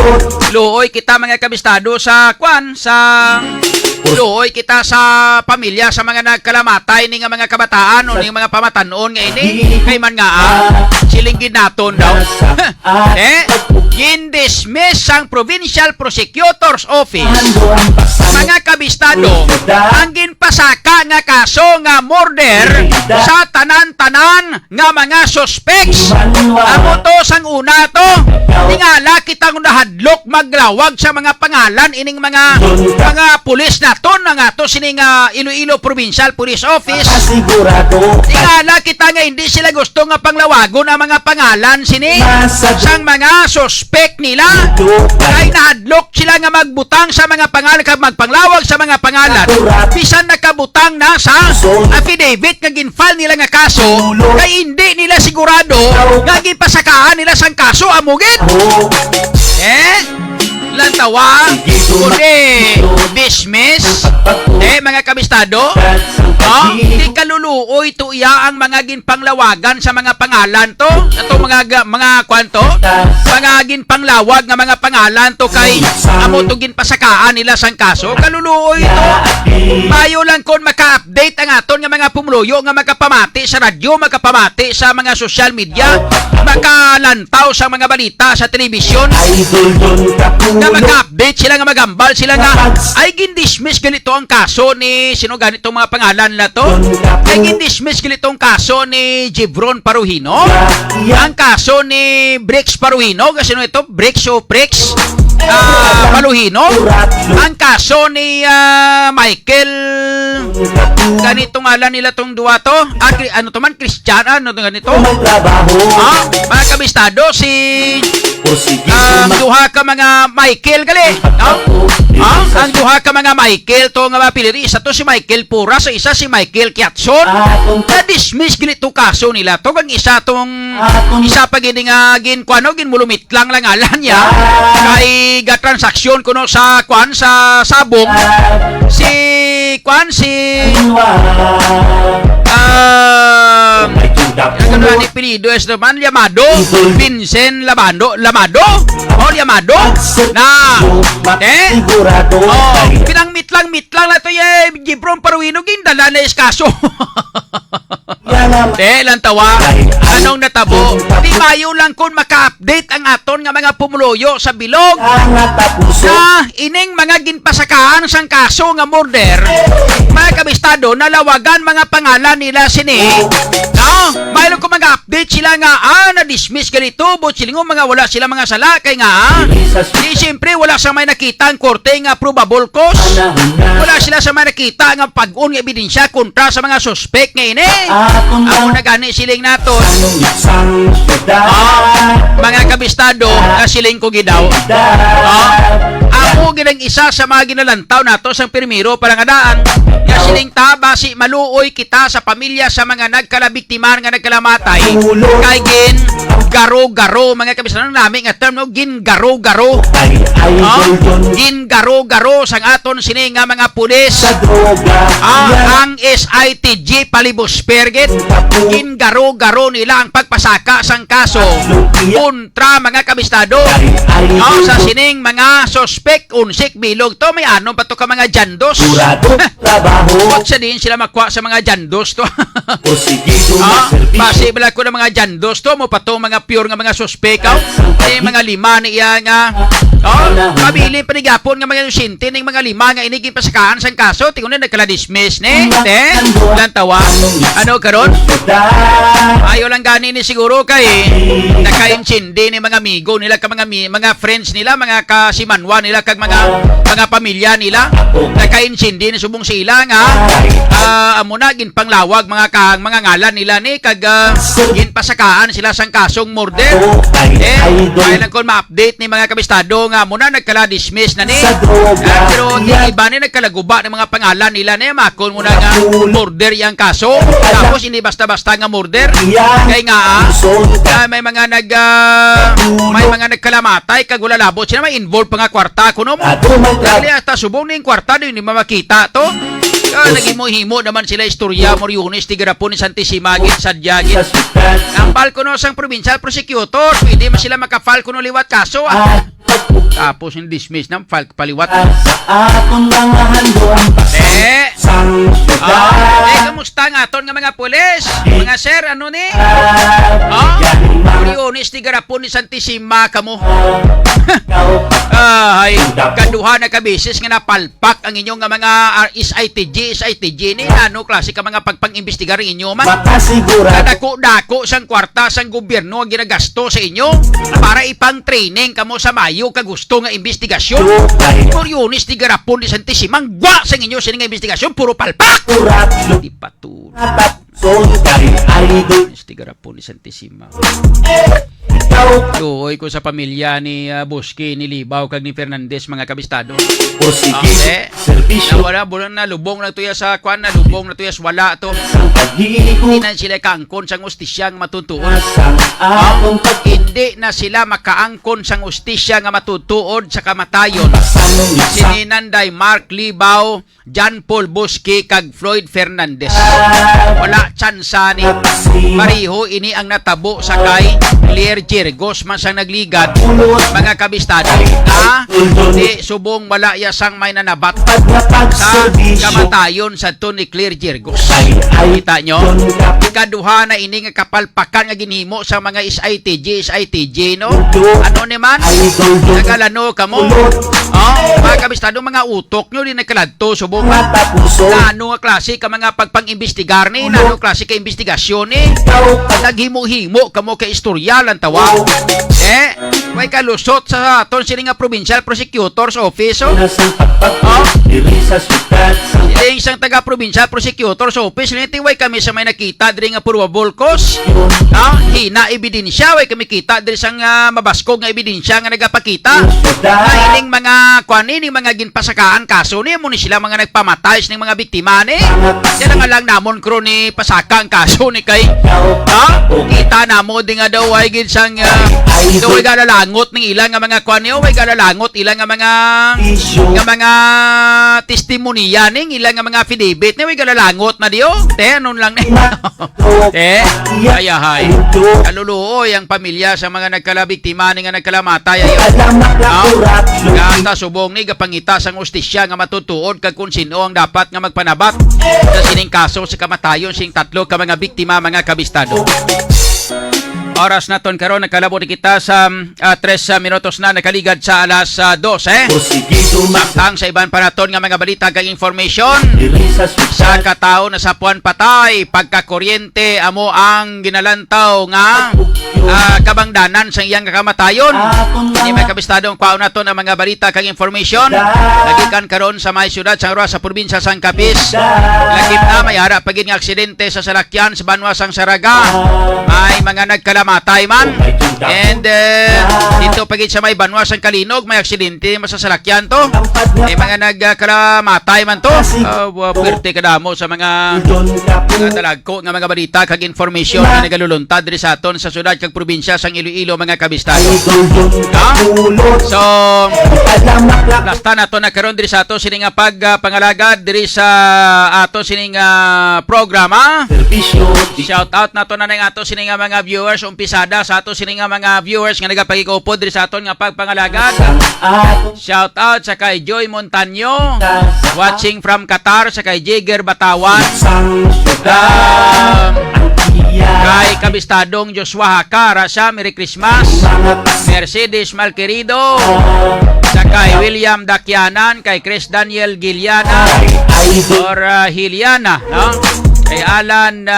Luoy kita mga kabistado sa kwan sa luoy kita sa pamilya sa mga nagkalamatay ni nga mga kabataan o ni mga pamatanon nga ini kay man nga silinggid naton daw. Gindismiss ang Provincial Prosecutor's Office mga kabistado ang ginpasaka nga kaso nga murder sa tanan-tanan nga mga suspects. Amo to sang una to tingala kitang nahadlok maglawag sa mga pangalan ining mga pulis naton nga to sining Iloilo Provincial Police Office. Sigurado, Tingala kita nga hindi sila gusto nga panglawagon ang mga pangalan sini sang mga suspect nila. Kay nahadlok sila nga magbutang sa mga pangalan kag magpanglawag sa mga pangalan. Bisan nakabutang na sa affidavit nga ginfile nila nga kaso, kay hindi nila sigurado nga ginpasakahan nila sang kaso amugit. Lantawa, kundi dismiss, mga kabistado, di kaluluoy to iya ang mga ginpanglawagan sa mga pangalan to, ato mga kwanto, mga ginpanglawag nga mga pangalan to kay amo to ginpasakaan nila sang kaso, kaluluoy to. Mayo lang kon maka-update ang aton nga mga pumuluyo nga magapamati sa radyo, magapamati sa mga social media, makalantaw sa mga balita sa telebisyon. Na mag-update sila nga magambal sila nga ay gindismiss ganito ang kaso ni sino ganito mga pangalan na to ay gindismiss ganito ang kaso ni Jebron Paruhino, ang kaso ni Brix Paruhino kasi no ito Brix o Prix Paruhino, ang kaso ni Michael ganito ngalan nila tong duwa to ano to man Christian ano to ganito mga kabistado si duha ka mga Michael gali ang duha ka mga Michael to nga mapiliri isa to si Michael Pura sa isa si Michael Kiatson na dismiss ganito kaso nila to kang isa tong isa pa gini nga ginkwano ginmulumit lang alan niya kay gatransaksyon kuno sa kwan sa sabong si kwan si ang ano ni pinido es naman Llamado Vincent Lamado Llamado na pinangmit lang na to Jebron Paruhino gindala na eskaso lang tawa anong natabo di mayo lang kung maka-update ang aton nga mga pumuluyo sa bilog na ining mga ginpasakahan sang kaso nga murder mga kabistado nalawagan mga pangalan nila sini mayroon ko mag-update sila nga na-dismiss ganito but silingo mga wala sila mga sala kay nga di siyempre wala sa may nakita ang korte nga probable cause wala sila sa may nakita nga pag-un nga ebidensya kontra sa mga suspect nga ini ako na gani siling naton mga kabistado na siling ko gidaw ako ginang isa sa mga ginalantaw nato sang pirmiro para nga daan nga siling basi maluoy kita sa pamilya sa mga nagkalabiktiman nga nagkalamatay kay gin garo-garo mga kabistado namin nga term no gin garo-garo gin garo-garo sang aton sini nga mga pulis ang SITG Palibos Perget gin garo-garo nila ang pagpasaka sang kaso kontra mga kabistado kabistado. No, sa sining mga suspect unsik bilog to may anom pa to ka mga jandos. Kurado trabaho, Wag sa din sila makuha sa mga jandos to. porsigido Base magserbisyo. bala ko ng mga jandos to mo pa to mga pure nga mga suspect. Mga lima niya nga. Mabili panigapon nga mga inosente ning mga lima nga inigin pa sakaan sang kaso tingon na nagkala-dismiss ne. Lan tawa. Ano karon? Ayaw lang gani ni siguro kay nakaintindi ni mga amigo nila ka mga friends nila, mga kasimanwa nila kag mga pamilya nila. Nakaintindi ni subong sila nga amo na gin panglawag mga ngalan nila ni kag gin pasakaan sila sang kasong murder. Kaya lang kon ma-update ni mga kabistado nga muna nagkala-dismiss na ni. Pero di iba ni nagkalaguba ng mga pangalan nila ni makon muna nga murder yang kaso. Tapos hindi basta-basta nga murder. Kaya nga may mga nagkalamatay kag wala labot sila may involved pa nga kwarta kuno mo. Dali hasta subong ning kwarta di makita to. Nagimo-himo naman sila istorya Moriones tigarapon ni Santissima gid sadyagid. Ang balkono sang provincial prosecutor pwede man sila makafile kuno liwat kaso. Tapos yung dismiss ng file paliwat. Kamusta nga aton nga mga pulis? Mga sir, ano ni? Moriones tigarapon ni Santissima kamo. Ay, kaduha na kabisis nga napalpak ang inyong nga mga SITG ni ano klase ka mga pagpang-imbestigar inyo man. Kadako-dako sang kwarta sang gobyerno ang ginagasto sa inyo para ipang training kamo sa mayo ka gusto nga investigasyon. Moriones tigarapon ni Santissima gwa sa inyo sa nga investigasyon puro palpak. Di patuloy. Tigarapon ni Santissima. Luoy ko sa pamilya ni Busky, ni Libaw, kag ni Fernandez mga kabistado. Wala bulan na lubong na tuya sa kwan na lubong na tuya sa wala to. Hindi na sila kaangkon sang ustisya nga matutuod. Hindi na sila makaangkon sang ustisya nga matutuod sa kamatayon. Sininanday Mark Libaw, John Paul Busky, kag Floyd Fernandez. Wala tsansa ni Mariho ini ang natabo sa kay Claire Jergos man sang nagligat mga kabistado di subong wala yasang may nanabat sa kamatayon sa to ni Claire Jergos. Kita nyo ikaduha na ini nga kapalpakan nga ginhimo sa mga SITG no ano naman nagalano kamo mga kabistado mga utok nyo di nagkaladto subong na ano nga klase ka mga pagpang-imbestigar ni na ano klase ka investigasyon ni naghimo-himo kamo ka istorya lang tawa. May kalusot sa aton sila nga Provincial Prosecutor's Office. Sila isang taga-Provincial Prosecutor's Office. Way kami sa may nakita diri nga probable cause. Hina ebidensya. Way kami kita diri sang mabaskog nga ebidensya nga nagapakita. Ining mga ining mga ginpasakaan kaso ni mo ni sila mga nagpamatay ning mga biktima ni. Kaya nga lang namon kro ni pasaka ang kaso ni kay. Kita namo di nga daw ay gid sang way galalangot ning ilang nga mga kwan niyo, way galalangot ilang nga mga testimonya ning ilang nga mga affidavit ni way galalangot na diyo. Anon lang ni. Ayahay. Kaluluoy ang pamilya sa mga nagkalabiktima ning nga nagkalamatay ayo. Gata subong ni gapangita sang ustisya nga matutuod kag kun sino ang dapat nga magpanabat sa sining kaso sa kamatayon sing tatlo ka mga biktima mga kabistado. Oras naton karon nakalabot kita sa 3 minutos na nakaligad sa alas 12. Samtang sa iban pa naton nga mga balita kag information sa katao na sapuan patay pagkakuryente amo ang ginalantaw nga kabangdanan sa iyang kamatayon. Ni may kabistadong kwaon naton ang mga balita kag information nagikan karon sa may syudad sang sa probinsya sang Capiz. Lakip na may harap pagin nga aksidente sa salakyan sa banwa sang Saraga. May mga nagkalamatay man. And dito pagit sa may banwa sang Kalinog may aksidente masasalakyan to. May mga nagkalamatay man to. Puwerte kadamo sa mga talagko nga mga balita kag information na nagaluluntad diri sa aton sa syudad kag probinsya sang Iloilo mga kabistado. So lasta nato na karon diri sa ato sining pagpangalagad diri sa ato sining programa. Shout out nato na ning ato sining mga viewers umpisada sa ato sining mga viewers nga nagapagikupod diri diri sa aton nga pagpangalagad. Aton Shout out sa kay Joy Montaño, watching from Qatar, sa kay Jigger Batawan, sang syudad kay Kabistadong Joshua Hakara sa Merry Christmas, Mercedes Malquerido, sa kay William Dakianan, kay Chris Daniel Giliana or Hiliana, no? Kay Alan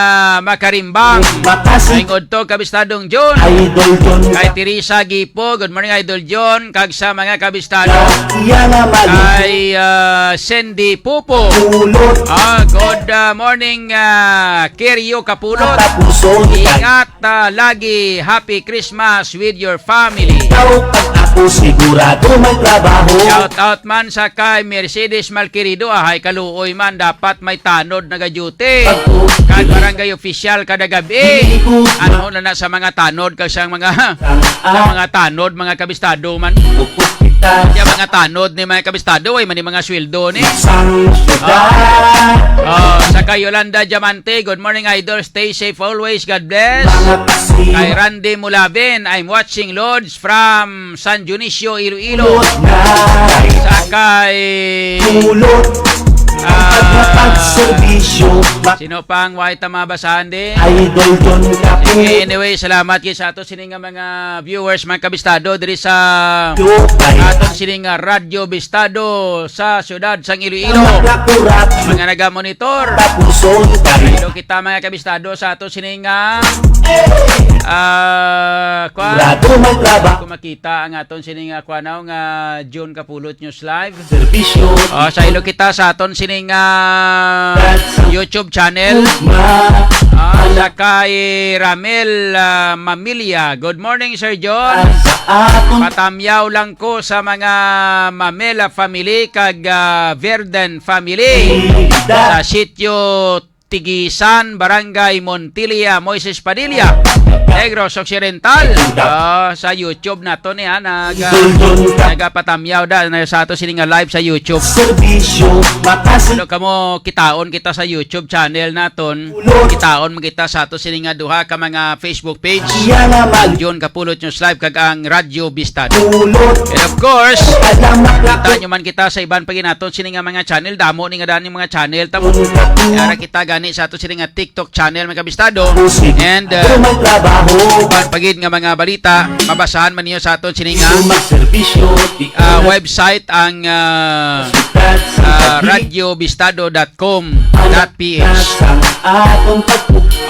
Makarimbang, kay Ngodto Kabistadong John, Idol John kay Teresa Gipo, good morning Idol John, kag sa mga kabistado, Iyang malimpiyo kay Cindy Pupo, pulot good morning Kirio Kapulot. tapuson kay Ingat lagi, Happy Christmas with your family. ikaw pag ako sigurado may trabaho. Shout out man sa kay Mercedes Malquerido, ay kaluoy man dapat may tanod na ga-duty. Kag barangay official kada gabi. Ano na sa mga tanod kag sa mga tanod mga kabistado man. Upot kita Yung mga tanod ni mga kabistado ay mani mga sweldo ni. sang syudad. Sa kay Yolanda Diamante, good morning idol, stay safe always, God bless. Mga kasi Kay Randy Mulavin, I'm watching Lods from San Dionisio, Iloilo. Sa kay pulot pagservisyo sino pang white mabasahan din? Idol John Sige, Kapulot anyway, salamat kayo sa ato sining nga mga viewers, mga kabistado diri sa kay aton sining nga Radyo Bistado sa siyudad sang Iloilo. nakurat Mga naga-monitor. tapuson kay Hello kita mga kabistado sa ato sining nga kwan. sigurado may trabaho. Kung makita ang aton sining nga kwanaw nga John Kapulot News Live. Servisyo Sa ilo kita sa aton sining YouTube channel. Sa kay Ramel Mamilia. Good morning Sir John. sa aton Patamyaw lang ko sa mga Mamela family kag Verden family sa sitio Tigisan, Barangay Montilla, Moises Padilla, Negros Occidental. Sa YouTube nato niya nagapatamyaw da na sa ato sining nga live sa YouTube. serbisyo makasi Ano kamo kitaon kita sa YouTube channel naton. Kitaon mo kita sa ato sining nga duha ka mga Facebook page. iyang mag John Kapulot News Live kag ang Radyo Bistado. pulot And of course, alamak kita nyo man kita sa iban paginaton sining nga mga channel, damo ni nga dani mga channel tamo. Kaya kita gani sa ato sining nga TikTok channel mga kabistado. And may trabaho pagid nga mga balita, mabasahan man niyo sa aton sining nga magserbisyo website ang radiobistado.com.ph. atong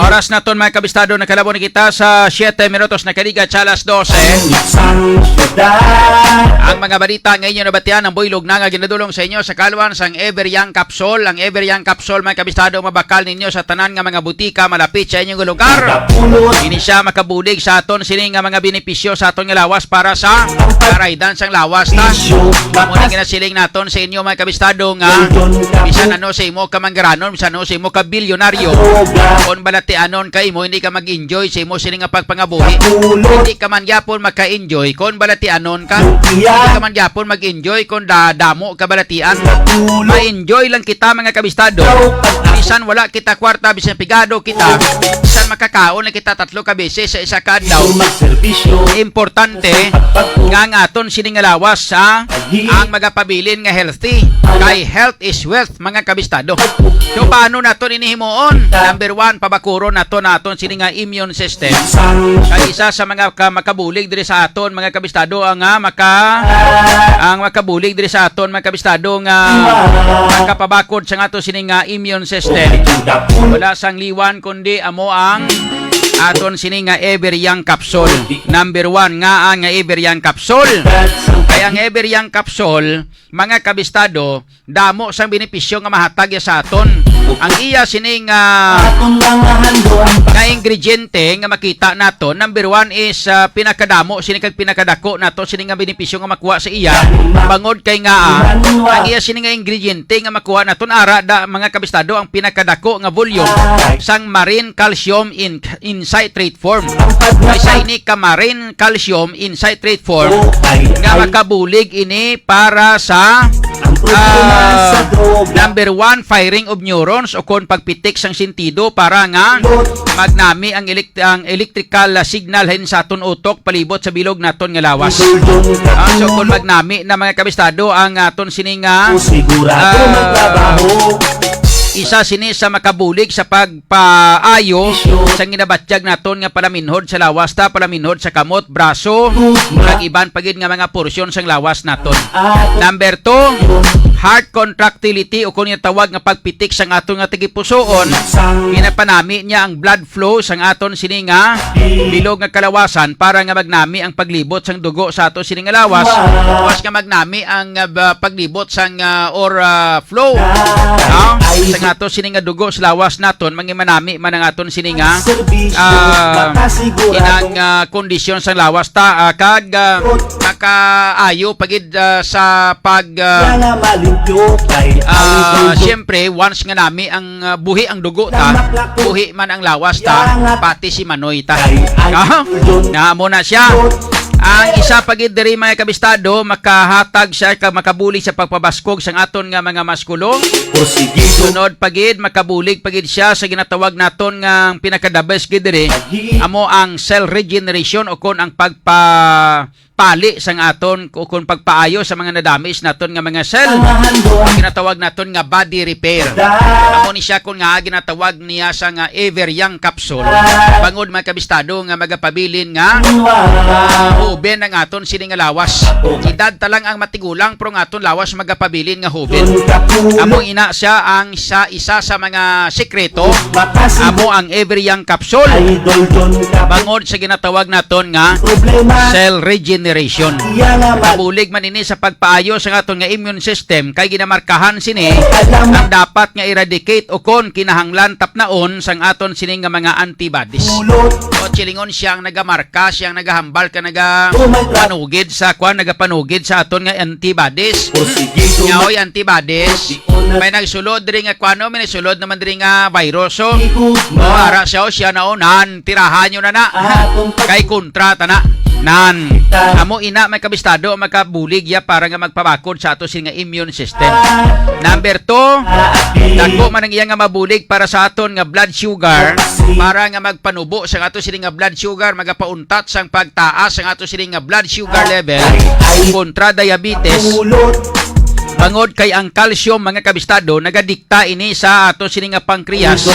Oras naton mga kabistado, nakalabo ni kita sa 7 minutos na kaliga alas 12. sang syudad Ang mga balita ngayon na batian ang buylog na nga ginadulong sa inyo sa kalwan sang Ever Young Capsule. Ang Ever Young Capsule mga kabistado, mabakal ninyo sa tanan nga mga butika malapit sa inyong lugar. kapulot Ini siya makabulig sa aton sining nga mga benepisyo sa aton nga lawas para sa karaydan sang lawas ta. serbisyo Muna makasi ginasiling naton sa inyo mga kabistado nga bisan ano sa imo ka manggaranon, bisan ano sa imo ka bilyonaryo. Kung balatianon ka imo, hindi ka mag-enjoy sa imo sining nga pagpangabuhi. Hindi ka man gyapon maka-enjoy kung balatianon ka. Hindi ka man gyapon mag-enjoy kung damo ka balatian. Ma-enjoy lang kita mga kabistado. Bisan wala kita kwarta, bisan pigado kita, bisan makakaon na kita 3 ka beses sa isa ka adlaw. magserbisyo Importante nga ang aton sining nga lawas sa ang magapabilin nga healthy. Kay health is wealth mga kabistado. So paano naton inihimuon? Number 1, pabakuron naton sining nga immune system. sang Kay isa sa mga makabulig diri sa aton mga kabistado ang makabulig diri sa aton mga kabistado nga makapabakod sa aton sining nga immune system. Wala sang liwan kundi amo ang aton sining nga Ever Young Capsule. Number 1 nga ang Ever Young Capsule. Kaya ang Ever Young Capsule, mga kabistado, damo sang benepisyo nga mahatag sa aton. Ang iya sining atong langahan nga ingrediente nga makita nato, number 1 is pinakadamo sining kag pinakadako nato sining nga benepisyo nga makuha sa iya bangod kay nga ang iya sining nga ingrediente nga makuha naton ara da mga kabistado ang pinakadako nga volume sang marine calcium in citrate form. Kaysa ini ka marine calcium in citrate form nga makabulig ini para sa Number 1, firing of neurons o kon pagpitik sang sentido para nga magnami ang electrical signal hin sa aton utok palibot sa bilog naton nga lawas. So kon magnami na mga kabistado ang aton sini nga sigurado magtrabaho. isa sini sa makabulig sa pagpaayo sa ginabatyag naton nga palaminhod sa lawas ta, palaminhod sa kamot, braso, kag iban pagid nga mga porsyon sang lawas naton. Number 2, heart contractility o kung tawag nga pagpitik sang aton nga tigipusoon, ginapanami niya ang blood flow sang aton sini nga bilog nga kalawasan para nga magnami ang paglibot sang dugo sa aton sini nga lawas. Was nga magnami ang paglibot sang flow. Sa aton sini nga dugo sa lawas naton mangimanami man ang aton sini nga inang kondisyon sang lawas ta kag makaayo pagid sa pag siyempre once nga nami ang buhi ang dugo ta, buhi man ang lawas ta, pati si Manoy ta. Naamo na siya. Ang isa pagid diri mga kabistado makahatag siya kag makabulig sa pagpabaskog sang aton nga mga maskulo. Sunod pagid makabulig pagid siya sa ginatawag naton nga pinaka-the best gid diri amo ang cell regeneration o kon ang pagpapali sang aton o kon pagpaayo sa mga na-damage naton nga mga cell. Ang ginatawag naton nga body repair. Amo ni siya kon nga ginatawag niya sa nga ever young capsule. Bangod mga kabistado nga magapabilin nga huben ang aton sini nga lawas. Edad ta lang ang matigulang pero ang aton lawas magapabilin nga huben. Amo ina siya ang isa sa mga sekreto. Amo ang every young capsule. Bangod sa ginatawag naton nga cell regeneration. Mabulig man ini sa pagpaayo sa aton nga immune system kay ginamarkahan sini ang dapat nga eradicate o kon kinahanglan tapnaon sang aton sini nga mga antibodies. O chilingon siyang nagamarka, siyang nagahambal ka nagapanugid sa nagapanugid sa aton nga antibodies. Nyaoy antibodies may nagsulod diri nga may nagsulod naman diri nga virus. O ara siya naonan tirahan nyo na kay kontrata na nan amo ina may kabistado makabulig ya para nga magpabakod sa ato sing nga immune system. Number 2, dako man ang iya nga mabulig para sa aton nga blood sugar para nga magpanubo sa ato sing nga blood sugar, magapauntat sang pagtaas sang ato sing nga blood sugar level kontra diabetes. Bangod kay ang calcium mga kabistado nagadikta ini sa ato sini nga pancreas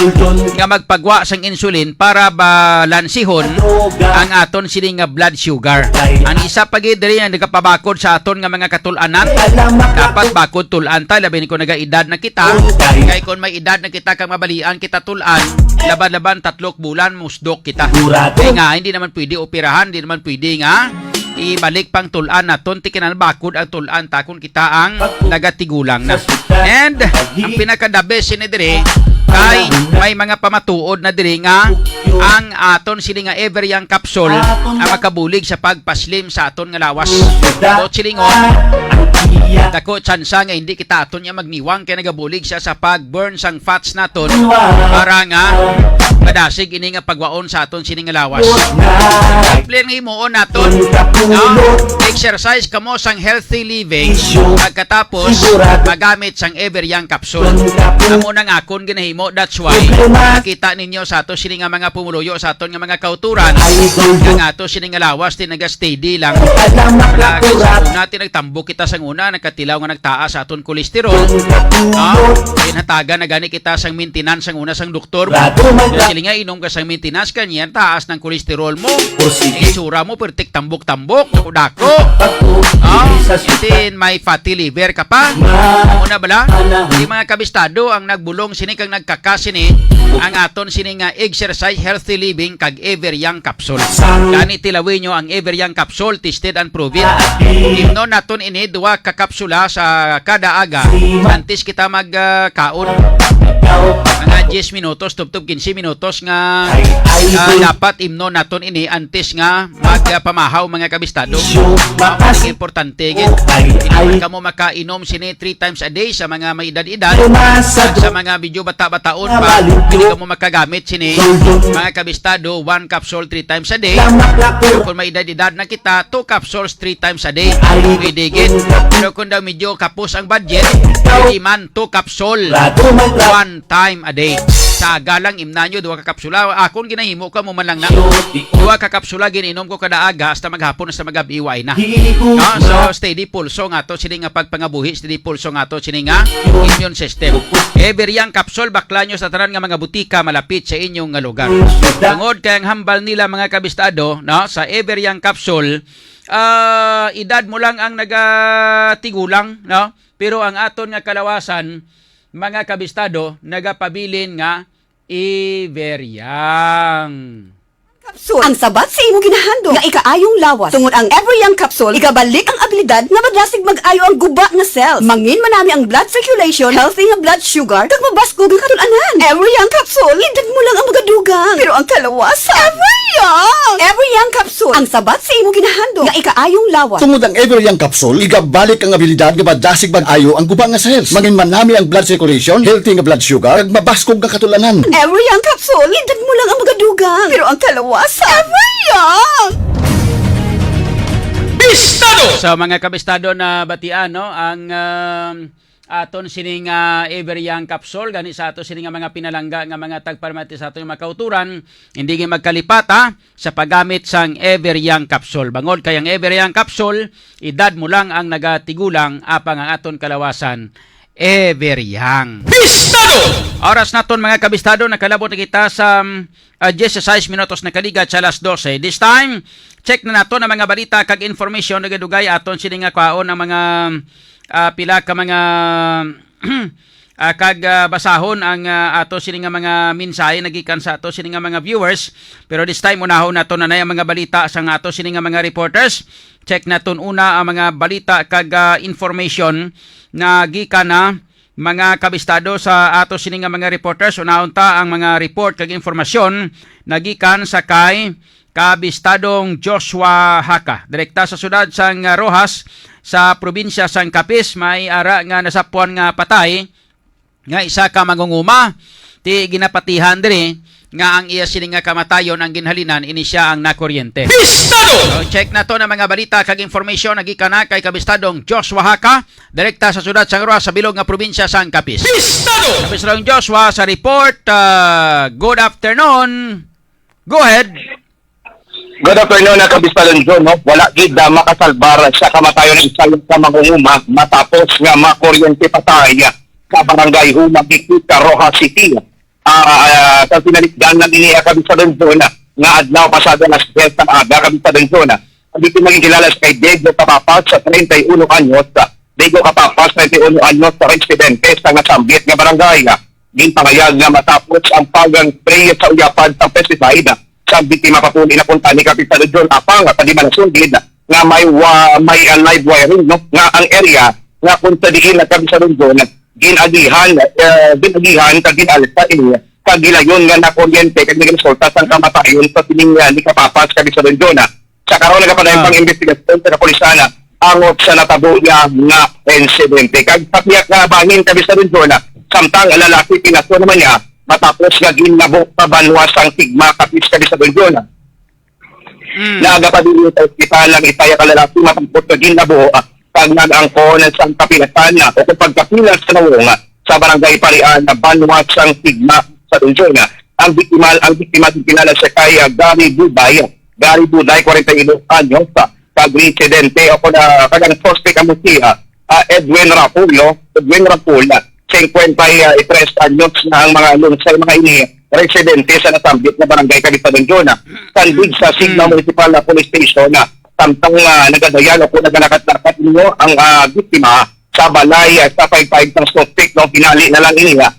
nga magpagwa sang insulin para balansihon ang aton sini nga blood sugar. Ang isa pagid diri ang nagapabakod sa aton nga mga katul-anan dapat bakod tulan ta labi ni ko nagaedad na kita kay kon may edad na kita kang mabalian kita tulan laban-laban 3 bulan musdok kita. Kaya nga hindi naman pwede operahan, hindi naman pwede nga ibalik pang tulan naton tikinan bakod ang tulan takon kita ang nagatigulang na. And ang pinaka-the best ni dire kay may mga pamatuod na dire nga ang aton sini nga ever young capsule ang makabulig sa pagpaslim sa aton nga lawas. So silingon dako tsansa nga hindi kita aton nga magniwang kay nagabulig siya sa pag-burn sang fats naton para nga madasig ini nga pagwaon sa aton sini nga lawas. Plan nga himuon naton exercise kamo sang healthy living pagkatapos magamit sang ever young capsule. Amo nang akon ginahimo, that's why nakita ninyo sa ato sini nga mga pumuluyo sa aton nga mga kauturan nga ato sini nga lawas din naga-steady lang. Natin nagtambok kita sang una nagkatilaw nga nagtaas sa aton kolesterol. Inhatagan na gani kita sang maintenance sang una sang doktor mo. Sili nga inom ka sang maintenance kanyan taas ng kolesterol mo. Itsura mo pertik tambok-tambok dako. Itin may fatty liver ka pa. Una bala di mga kabistado ang nagbulong sini kang nagkakasini ang aton sini nga exercise healthy living kag ever young capsule. Gani tilawin nyo ang ever young capsule tested and proven. Imno naton ini 2 ka kapsula sa kada aga antes kita magkaon. Mga 10 minutos tubtub 15 minutos nga Kay idol dapat imno naton ini antes nga magpamahaw mga kabistado. Makas Importante gid. Kay Hindi idol ka mo makainom sini 3 times a day sa mga may edad-edad. Tumasa Sa mga video bata-bataon pa, hindi ka mo makagamit sini mga kabistado 1 capsule 3 times a day. Lamak na kurap Kung may edad-edad na kita, 2 capsules 3 times a day. Pwede gid. Pero kung daw medyo kapos ang budget, pwede man 2 capsule Rado man ra 1 time a day. Sa galang imna nyo, 2 ka kapsula. Akong ginahimo ka mo man lang na 2 ka kapsula gininom ko kada aga hasta maghapon hasta magabiway na. Hiigo No? So steady pulso nga to sini nga pagpangabuhi, steady pulso nga to sini nga immune system. Everyang capsule bakla nyo sa tanan nga mga butika malapit sa inyong nga lugar. Tungod kay ang hambal nila mga kabistado, no, sa Everyang capsule, edad mo lang ang nagatigulang, no? Pero ang aton nga kalawasan mga kabistado nagapabilin nga Everyang. Capsule. Ang sabat sa imo ginahandog nga ikaayong lawas. Tungod ang Everyang capsule, ikabalik ang abilidad nga maglasig mag-ayo ang guba nga cells. Mangin manami ang blood circulation, healthy nga blood sugar, kag mabaskog ang katulanan. Everyang capsule, idad mo lang ang magadugang. Pero ang kalawasan, Everyang capsule. Ang sabat sa imo ginahandog nga ikaayong lawas. Tungod ang Everyang capsule, igabalik ang abilidad nga madasig mag-ayo ang guba nga cells. Mangin manami ang blood circulation, healthy nga blood sugar, kag mabaskog nga katulanan. Everyang capsule, idad mo lang ang magadugang. Pero ang kalawasan, Everyang! Bistado! So mga kabistado na batian, no, ang aton sining Everyang capsule gani sa ato sining mga pinalangga nga mga tagparmati sa ato yung makauturan hindi gyud magkalipata sa paggamit sang Everyang capsule. Bangod kay ang Everyang capsule, edad mo lang ang nagatigulang apang ang aton kalawasan Everyang. Bistado! Oras naton mga kabistado, nakalabot na kita sa 16 minutos na kaligat sa alas 12. This time, check na nato ang mga balita kag information na gadugay aton sini nga kwaon ang mga pila ka mga kag basahon ang ato sini nga mga mensahe nagikan sa ato sini nga mga viewers. Pero this time unahon nato na ang mga balita sa ato sini nga mga reporters. Check naton una ang mga balita kag information na gikan na mga kabistado sa ato sini nga mga reporters. Unahon ta ang mga report kag informasyon nagikan sa kay kabistadong Joshua Haka. Direkta sa sudad sang Rojas sa probinsya sang Capiz, may ara nga nasapuan nga patay nga isa ka mangunguma ti ginapatihan diri nga ang iya sini nga kamatayon ang ginhalinan ini siya ang nakuryente. Bistado! So, check na to na mga balita kag informasyon nagikan na kay kabistadong Joshua Haka direkta sa sudad sang Rojas sa bilog nga probinsya sang Capiz. Bistado! Kabistadong Joshua sa report. Good afternoon. Go ahead. Good afternoon, kabistalon John. No? Wala gid makasalbar sa kamatayon ng isang sa mangunguma matapos nga makuryente patay sa barangay Humagikita, Rojas City. Sa pinalikdan na niya kabistalon John nga adlaw pasado alas 10 ng aga kabistalon John. Hindi ko maging kilala kay Diego Kapapas sa 31 anyos. Diego Kapapas, 31 anyos sa residente sa nasambit nga barangay. Ginpangayag nga matapos ang pag-spray sa uyapan sa pesticide sa biktima papuli na punta ni Kapitan John Apang at di man sundid nga may live wiring no nga ang area nga punta diin na Kapitan John ginagihan kag ginalta ini kag gilayon nga na kuryente kag nagresulta sang kamatayon sa tining ni Kapapas Kapitan John sa karon nagapadayon pang investigasyon sa kapulisana angot sa natabo niya nga insidente kag patiyak nga bahin Kapitan John samtang lalaki pinaso naman niya matapos nga ginabok pa banwas ang tigma Capiz sa Donjon. Nagapadili sa ospital ang itaya kalalaki matapos nga ginabo pag nag-angko ng sang kapilatan o kung pagkapilas sa nawong sa barangay Parian na banwas ang tigma sa Donjon. Ang biktima kinala sa kay Gary Buday. Gary Buday, 42 anyos, pag-residente o kung kagang suspect ang musiya, Edwin Rapul, 53 anyos na ang mga lungsay mga ini residente sa nasambit na barangay Kabisadong Jona. Sandig sa Sigma Municipal na Police Station na samtang nagadayan o kung naganakat-nakat ninyo ang biktima sa balay sa 5-5 ng suspect no, pinali na lang ini na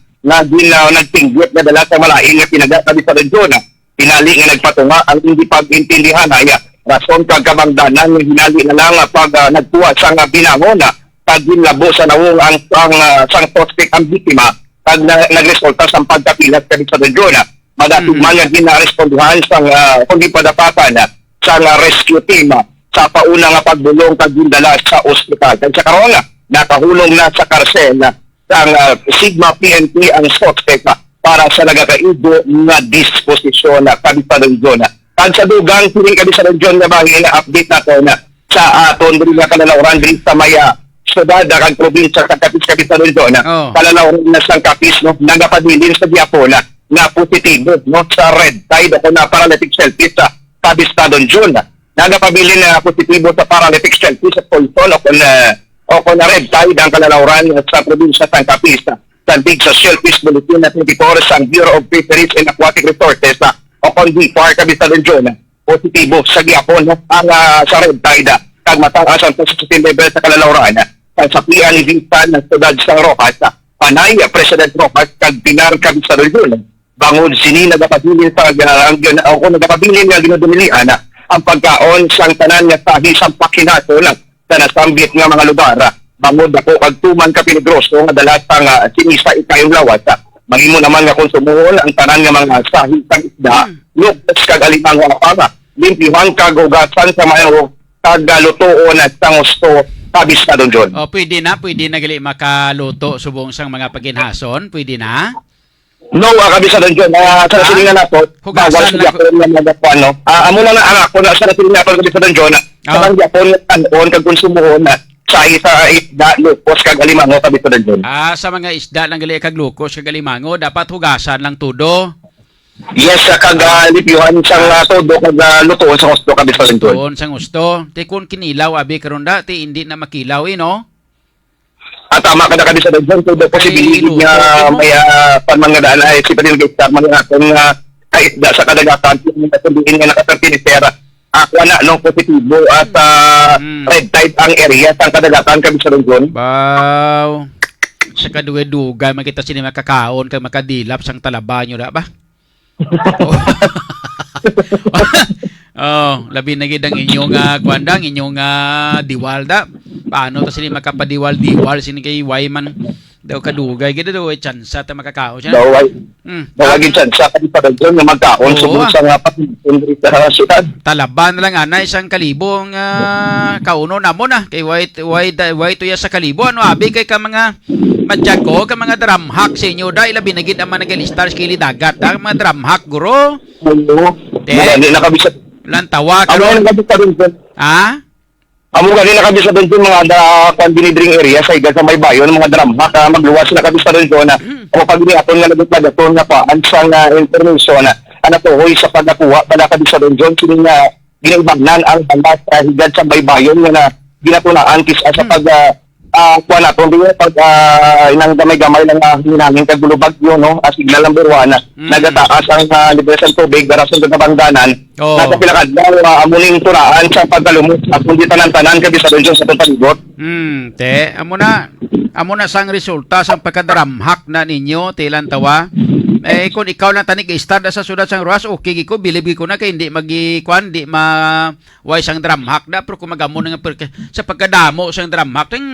nagtinggit na dala sa malaing na pinaga Kabisadong Jona. Pinali nga nagpatunga ang hindi pag-intindihan ay rason kagkamangdanan yung hinali na lang pag nagtuwa sa binangon pag ginlabo sa nawong ang suspect ang biktima pag nagresulta sa pagkapilat kami sa region. Magatuman nga ginaresponduhan sa kundi padapatan sa rescue team sa pauna nga pagbulong kag gindala sa ospital. Kaya sa karon nakahulong na sa karsel ang Sigma PNP ang suspect para sa nagakaigo nga disposisyon kami sa region. Kag sa dugang piling kami sa region nga bahin na update nato na sa aton diri nga kalalauran diri sa maya syudad kag probinsya sa kapis sa region. Kalalauran na sang kapis no nagapabilin sa Diapona na positibo no sa red tide o na paralytic selfish sa Kabistadon June. Nagapabilin na positibo sa paralytic selfish sa Polson o na red tide ang kalalauran sa probinsya sa Kapis. Sandig sa Shellfish Bulletin na 24 sa Bureau of Fisheries and Aquatic Resources o kung DFAR Kabistadon June. Positibo sa Giapon ang sa red tide kag mataas ang positivity level sa kalalauran sa pian ni Vincent ng Sudad sa Rojas. Panay President Rojas kag Pinar Kabistadon June. Bangod sini nagapabilin sa o kung nagapabilin nga ginudumilian ang pagkaon sang tanan nga sahi sa pakinato lang sa nasambit nga mga lugar. Bangod ako kag tuman ka peligroso nga dalatang sinisa ikayong lawas. Mahimo naman nga konsumuhon ang tanan nga mga sahi sa isda, lukos kag alimang nga limpihan kag ugasan sa mayo kag lutoon at sang gusto Kabistadon June. O pwede na gali makaluto subong sang mga paginhason, pwede na. No, Kabistadon June. Sa silingan nato, bawal sa Japon nga nagapon, no? Amo lang na anak ko na sa silingan nato Kabistadon June. Sa Japon tanon kag konsumuhon sa isda, lukos kag alimango Kabistadon June. Sa mga isda lang gali kag lukos kag alimango, dapat hugasan lang tudo. Yes, kag lipyuhan sang todo kag lutoon sa gusto Kabistadon June. Doon sang gusto. Ti kun kinilaw abi karon ti hindi na makilaw no. At tama ka na Kabistadon June, todo posibilidad nga may panmangadaan ay si Padil Gaistar mga atong kaisda sa kadagatan yung natunduin nga nakapertinitera. Ako na nung positibo at red tide ang area sa kadagatan Kabistadon June. Wow. Sa kaduwe-dugay makita sini makakaon kag makadilap sang talaba nyo da ba? Labi na gid ang inyong kwandang inyong diwal da. Paano ta sini makapadiwal-diwal sini kay Wayman daw kadugay gid daw chance ta makakaon siya. Dawagin chance Kabistadon June nga magkaon subong sa nga patindri sa syudad. Talaban na lang ana isang kalibong kauno namo na kay why to ya sa kalibo ano abi kay ka mga madyago ka mga dramhak sa inyo da ilabi na gid ang mga nagalistar sa kilid dagat ang mga dramhak guro. Hindi na Kabistadon. Lantawa Amo karon. nga Kabistadon June. Amo gani na Kabistadon June mga binidring area sa iga sa may bayon mga dramhak magluwas na Kabistadon June. O pag aton nga nagpadaton nga pa ang sang information ana to hoy sa pagkuha pala Kabistadon June sini nga ginaibagnan ang balas sa higad sa may bayon nga ginatunaan kisa sa pag kuha natin din pag inang gamay-gamay lang hinangin kag bagyo no signal number 1 nagataas ang liberasyon tubig darason sa bangdanan nasa pinakadlaw amuning turaan sa pagkalumot at kundi tanan-tanan Kabistadon June sa palibot. Amo na sang resulta sang pagkadaramhak na ninyo tilan tawa. Kung ikaw lang tanig start sa sudad sang Rojas, okay ko bilib ko na kay hindi magikuan di way sang dramhak da pero kung magamo nga sa pagkadamo sang dramhak ting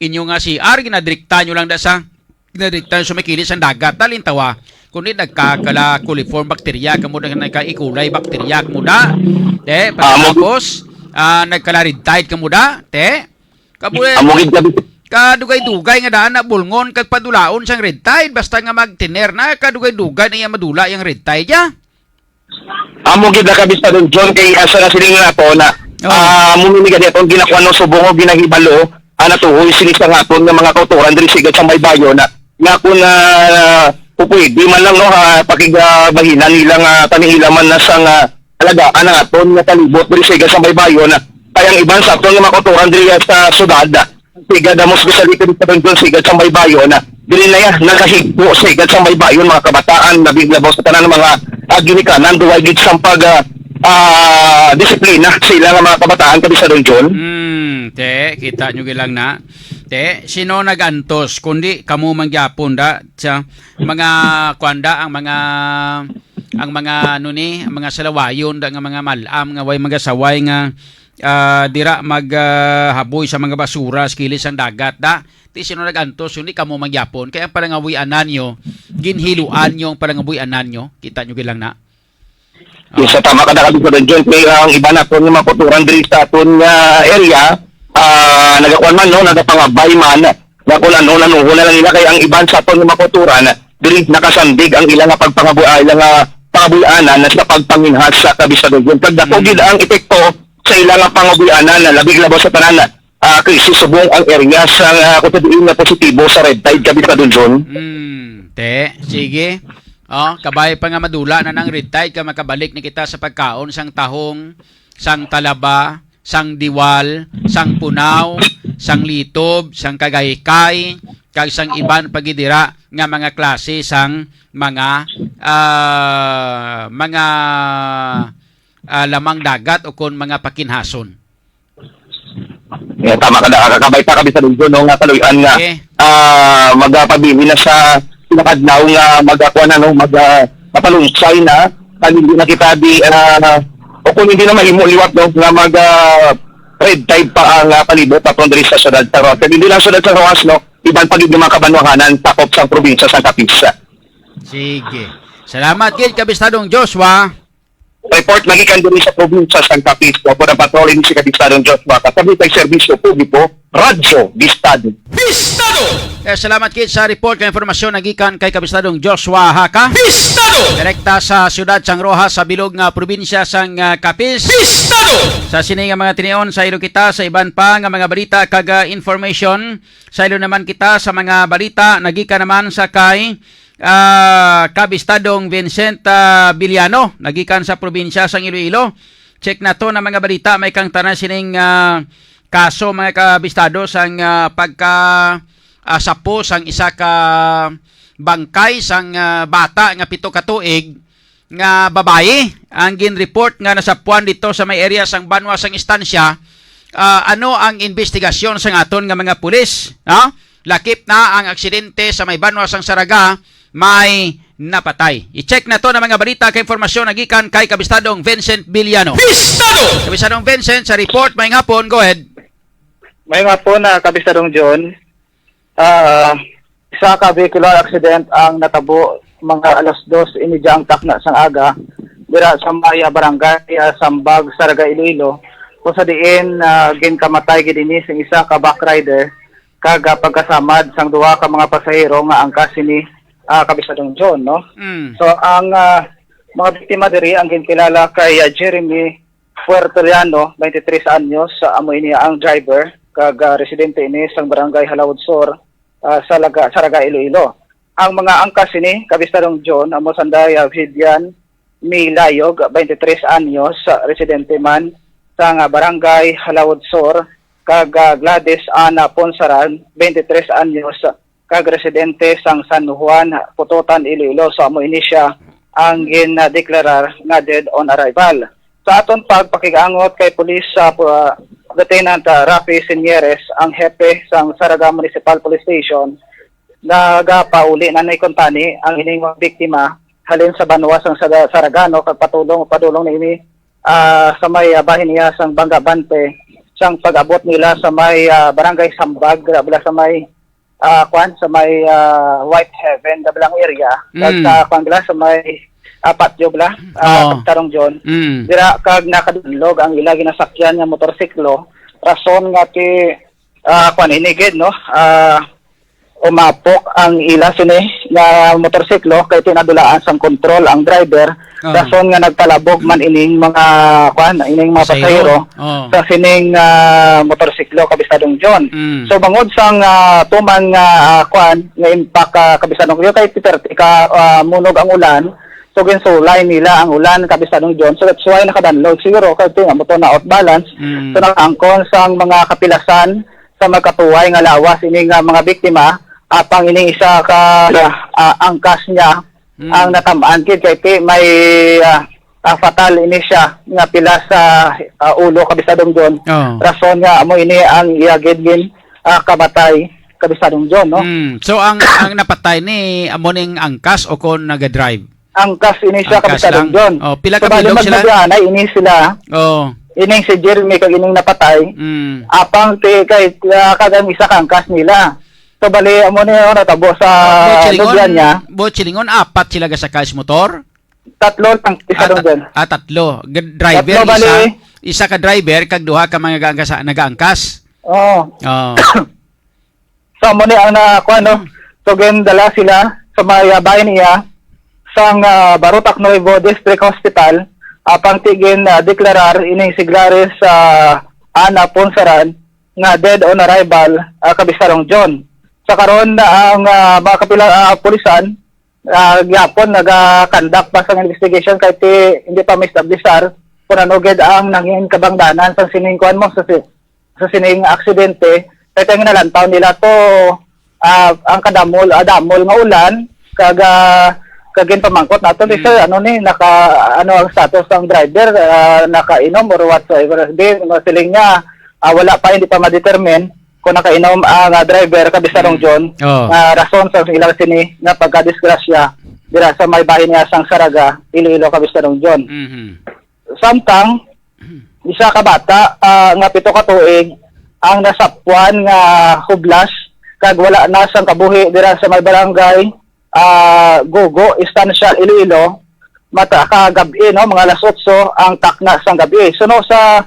inyo nga CR ginadrikta nyo lang da sa ginadrikta sa makili sang dagat talin tawa kundi nagkakala coliform bacteria kamo na nagkaikulay bacteria kamo da pagkatapos nagkala red tide kamo da kadugay-dugay nga daan na bulngon kag padulaon sang red tide basta nga magtiner na kadugay-dugay na iya madula yang red tide ya. Amo gid na Kabistadon June kay asa na siling nato na mumili gani atong ginakuha no subong o ginahibalo ana tuhoy sini sa aton nga mga kauturan diri sigad sa may bayo na nga kun pupwede man lang no pakigabahinan nilang tanihilaman na sang alagaan ang aton nga talibot diri sigad sa may bayo na kayang iban sa aton nga mga kauturan diri sa syudad sigad mo speciality dito doon sigad sa may bayo na dili na yan nakahigpo sigad sa may bayo mga kabataan nabiglabaw sa tanan ng mga ginikanan duway gid sang pag disiplina sila nga mga kabataan Kabistadon June. Kita nyo gilang na. Sino nagantos kundi kamo mangyapon da sa mga kwanda ang mga ang mga salawayon da nga mga malam nga way magasaway nga dira maghaboy sa mga basura sa kilis ang dagat da. Ti sino nagantos hindi kamo magyapon kaya ang palangabuyanan nyo ginhiluan nyo ang palangabuyanan nyo. Kita nyo gilang na. Isa tama ka na kami sa John, may ang iba na po ng mga kuturan diri sa aton nga area, nagakuan man no, nagapangabay man, na kung ano, nanuhula lang nila, kaya ang iban sa aton nga mga kuturan, diri nakasandig ang ilang nga pagpangabuay, ilang nga pangabuyanan na sa pagpanginhas sa Kabisado John. Pagdakogid ang epekto sa ilang nga pangabuyanan, na labig labaw sa tanan, krisis subong ang area sa kutudin na positibo sa Red Tide Kabisado John. Sige. Kabay pa nga madula na ng red tide ka makabalik ni kita sa pagkaon sang tahong, sang talaba, sang diwal, sang punaw, sang litob, sang kagaykay, kag sang iban pagidira nga mga klase sang mga lamang dagat o kon mga pakinhason. Tama ka na, kakabay pa Kabisado John, no, nga taluyan nga, magpabili na sa nakadlaw nga magakuha na no mapalunsay na hindi na kita di o kung hindi na mahimo liwat no nga red tide pa ang palibot patong diri sa syudad sa Roas. Hindi lang syudad sa Roas no, iban pa gid mga kabanwahanan takop sa probinsya sa Capiz. Sige. Salamat gid Kabistadong Joshua. Report magikan diri sa probinsya sa Capiz po na patrolling si Kabistadong Joshua kasabay kay serbisyo publiko Radyo Bistado. Salamat kid sa report kay informasyon nagikan kay Kabistadong Joshua Haka. Direkta sa siyudad sang Rojas sa bilog nga probinsya sang Capiz. Sa sini nga mga tinion sa ilo kita sa iban pa nga mga balita kag information sa ilo naman kita sa mga balita nagikan naman sa kay Kabistadong Vincent Villano nagikan sa probinsya sang Iloilo. Check na to na mga balita may kang tanan sining kaso mga kabistado sang sapo sang isa ka bangkay sang bata nga 7 ka tuig nga babae ang gin-report nga nasapuan dito sa may area sang Banwa sang istansya. Ano ang investigasyon sang aton nga mga pulis? Lakip na ang aksidente sa may Banwa sang Saraga may napatay. I-check na to na mga balita kay informasyon nagikan kay Kabistadong Vincent Villano. Kabistadong Vincent sa report may hapon, go ahead. May nga po na Kabistadong John, isa ka vehicular accident ang natabo mga alas 2 inidyang takna sang aga dira sa Maya Barangay Sambag, Saraga, Iloilo kung sa diin ginkamatay gid ini sing isa ka backrider kag pagkasamad sang duha ka mga pasahero nga angkas ni Kabistadong John no. So ang mga biktima diri ang ginkilala kay Jeremy Puertoriano, 23 anyos, amo ini ang driver kag residente ini sang barangay Halawod Sur sa Saraga, Iloilo. Ang mga angkas ini Kabistadong John amo sanday Vivian Milayog, 23 anyos, residente man sang barangay Halawod Sur kag Gladys Ana Ponsaran, 23 anyos, kag residente sang San Juan, Pututan, Iloilo. So amo ini siya ang ginadeklarar nga dead on arrival. Sa aton pagpakigangot kay pulis sa Lieutenant Rafi Senieres, ang hepe sang Saraga Municipal Police Station, nagapauli na naikontani ang ining mga biktima halin sa Banwa sang Saragano kag padulong ni ini sa may bahin niya sang Bangga Bante sang pag-abot nila sa may barangay Sambag sa may sa may White Heaven dabelang area kag sa may patyo bla Tarong John dira kag nakadulog ang ila ginasakyan nga motorsiklo rason nga ti inigid no umapok ang ila sini nga motorsiklo kay tinadulaan sang kontrol ang driver rason nga nagpalabog man ining mga ining mga pasahero sa sining motorsiklo Kabistadong John. So bangod sang tuman nga nga impact Kabistadong John kay Peter munog ang ulan. So ginsulay nila ang ulan Kabistadong John. So that's why nakadanlog siguro kay tinga mo to na out balance. So nakangkon sang mga kapilasan sa magkatuway nga lawas ining mga biktima apang ining isa ka angkas niya ang natamaan kid kay may fatal ini siya nga pila sa ulo Kabistadong John. Rason nga amo ini ang iagid kamatay Kabistadong John no. So ang napatay ni amo ning angkas o kon naga-drive? Angkas ini siya Kabistadong John. Pila ka bilog sila? Ini sila. ining si Jeremy kag ining napatay apang kay kagang isa kang kas nila. So bali amo ni natabo sa lugyan niya. Bochilingon, apat sila gasakay sa motor? Tatlo lang isa dong dyan. Tatlo. Driver, Tatlo, bali. isa ka driver, kag duha ka mga nagaangkas. Oo. Oh. So amo ni ang nakuha no. So dala sila sa may bayan niya sang Barutak Nuevo District Hospital apang tigin deklarar ining siglares sa Ana Ponsaran nga dead on arrival Kabisarong John. Sa karon ang mga kapila pulisan gyapon naga-conduct pa sa investigation kay hindi pa ma-establishar kung ano gid ang nangin kabangdanan sa sining kuan mo sa sining aksidente kay tayong nalantaw nila to ang damol nga ulan kagin pamangkot nato ni sir ano ni ang status ng driver nakainom or whatsoever din siling niya wala pa hindi pa ma-determine kung nakainom ang driver Kabisarong John rason sa ilang sini nga pagkadisgrasya dira sa may bahin niya sang Saraga Iloilo Kabisarong John. Samtang isa ka bata nga 7 ka tuig ang nasapwan nga hublas kag wala na sang kabuhi dira sa may barangay Gogo Estancia Iloilo mata kagabi no mga alas 8 ang takna sang gabi. Suno sa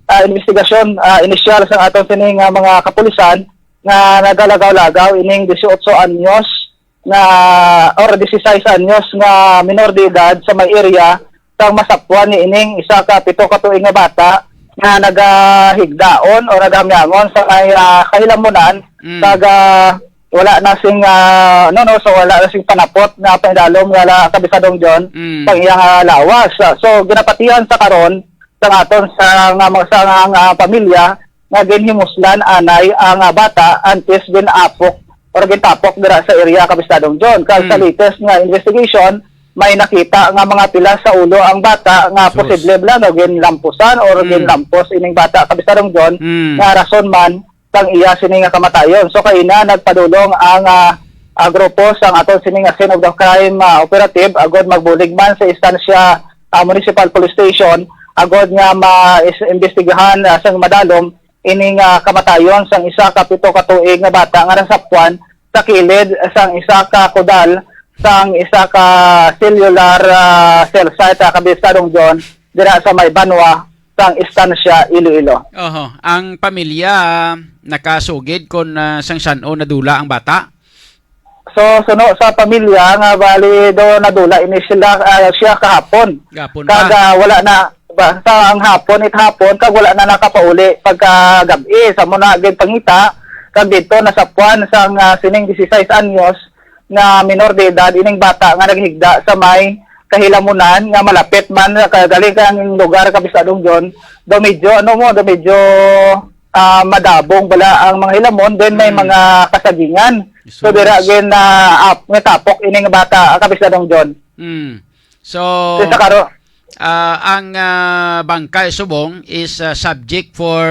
investigasyon initial sa aton sining mga kapulisan nga nagalagaw-lagaw ining 18 anyos nga or 16 anyos nga minor de edad sa may area sang masapwan ni ining isa ka 7 ka tuig nga bata nga nagahigdaon o naghamyangon sa may kahilamunan kag wala na sing so wala na sing panapot na pandalom nga Kabisadong John pang iyang lawas. So ginapatihan sa karon sa aton sa mga pamilya nga ginhimuslan anay ang bata antes ginapok or gintapok dira sa area Kabisadong John. Kag sa latest nga investigation may nakita nga mga pila sa ulo ang bata nga posible lang o ginlampusan or ginlampos ining bata Kabisadong John nga rason man sang iya sini nga kamatayon. So kaina nagpadulong ang grupo sang aton sini nga scene of the crime operative agod magbulig man sa istansya Municipal Police Station agod nga ma-imbestigahan sang madalom ining kamatayon sang isa ka 7 ka tuig nga bata nga nasapwan sa kilid sang isa ka kudal sang isa ka cellular cell site Kabisadong John dira sa may Banwa sang istansya Iloilo. Ang pamilya nakasugid kung sang sano nadula ang bata? So suno sa pamilya nga bali do nadula ini siya kahapon. Kag wala na sa ang hapon kag wala na nakapauli pagka gabi sa muna gid pangita kag dito nasapwan sang sining 16 anyos nga minor de edad ining bata nga naghigda sa may kahilamunan nga malapit man kagaling kang lugar Kabisadong John do medyo madabong bala ang mga hilamon then may mga kasagingan so dira gin nga tapok ining bata Kabisadong John. So sa karo ang bangkay subong is subject for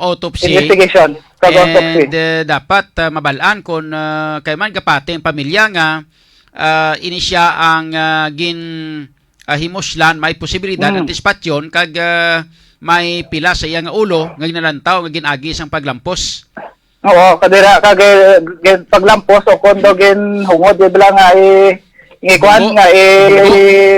autopsy. Investigation. And dapat mabalaan kung kay man kapati ang pamilya nga inisya ang himuslan may posibilidad ng dispatyon kag may pila sa iyang ulo nga ginalantaw nga ginagi sang paglampos. Oo, kadira kag paglampos o kondo gin hungod bala nga ngikuan nga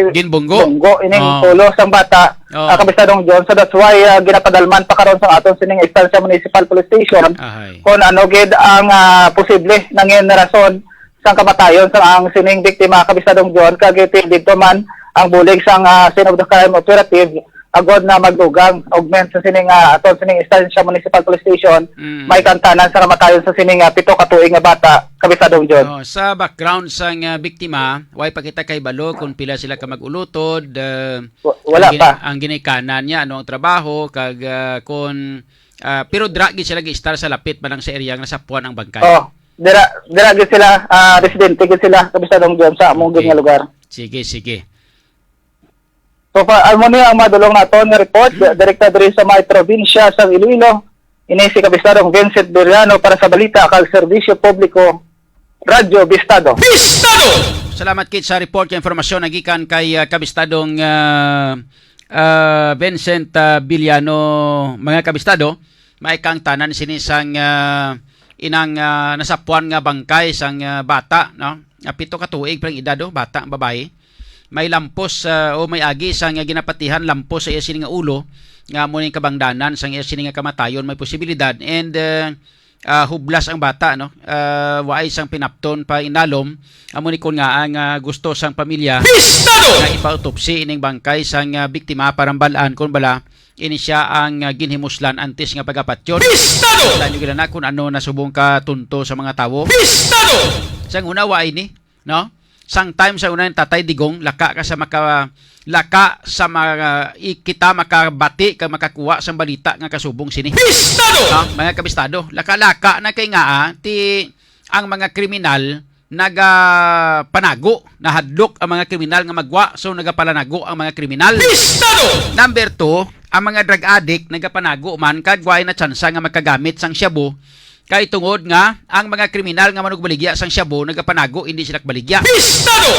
ginbunggo ining ulo sang bata Kabisadong John. So that's why ginapadalman pa karon sa aton sining Estancia Municipal Police Station kung ano gid ang posible nangin rason sang kamatayon sa ang sining biktima Kabisadong John kag dito man ang bulig sang scene of the crime operative agod na magdugang augment sa sining aton sining Estancia Municipal Police Station may kantanan sa kamatayon sa sining 7 ka tuig nga bata Kabisadong John. Sa background sang biktima way pakita kay balo kung pila sila ka magulutod wala pa ang ginikanan niya ano ang trabaho kag kung pero dra gid sila gi-star sa lapit man lang sa area nga nasapuan ang bangkay. Dira gid sila residente gid sila Kabisadong John sa among nga lugar. Sige. So amo ni ang madulong naton nga report direkta diri sa may probinsya sa Iloilo. Ini si Kabisadong Vincent Beriano para sa balita kag serbisyo publiko Radyo Bistado. Salamat kit sa report kay informasyon nagikan kay Kabistadong Vincent Villano, mga kabistado, maikang tanan sinisang inang nasapuan nga bangkay sang bata, no? 7 ka tuig parang edad, bata, babae. May lampos o may agi sang ginapatihan lampos sa iya sini nga ulo nga mo ning kabangdanan sang iya sini nga kamatayon, may posibilidad, and hublas ang bata, no? Waay sang pinapton pa inalom, amo ni kun nga ang gusto sang pamilya nga ipa-autopsy ining bangkay sang biktima parang balaan kun bala ini siya ang ginhimuslan antes nga pagapatyon. Tandaan nyo na kung ano nasubong ka tunto sa mga tawo. Sang una waay ni, no? Sang time sa una yung Tatay Digong, laka sa mga kita makabati ka makakuha sa balita nga kasubong sini. Mga kabistado, laka-laka na kay nga ti ang mga kriminal nagapanago, nahadlok ang mga kriminal nga magwa, so nagapalanago ang mga kriminal. Number 2, ang mga drug addict nagapanago man kagway na tsansa nga makagamit sang shabu. Kay tungod nga ang mga kriminal nga manugbaligya sang shabu nagapanago, hindi sila baligya.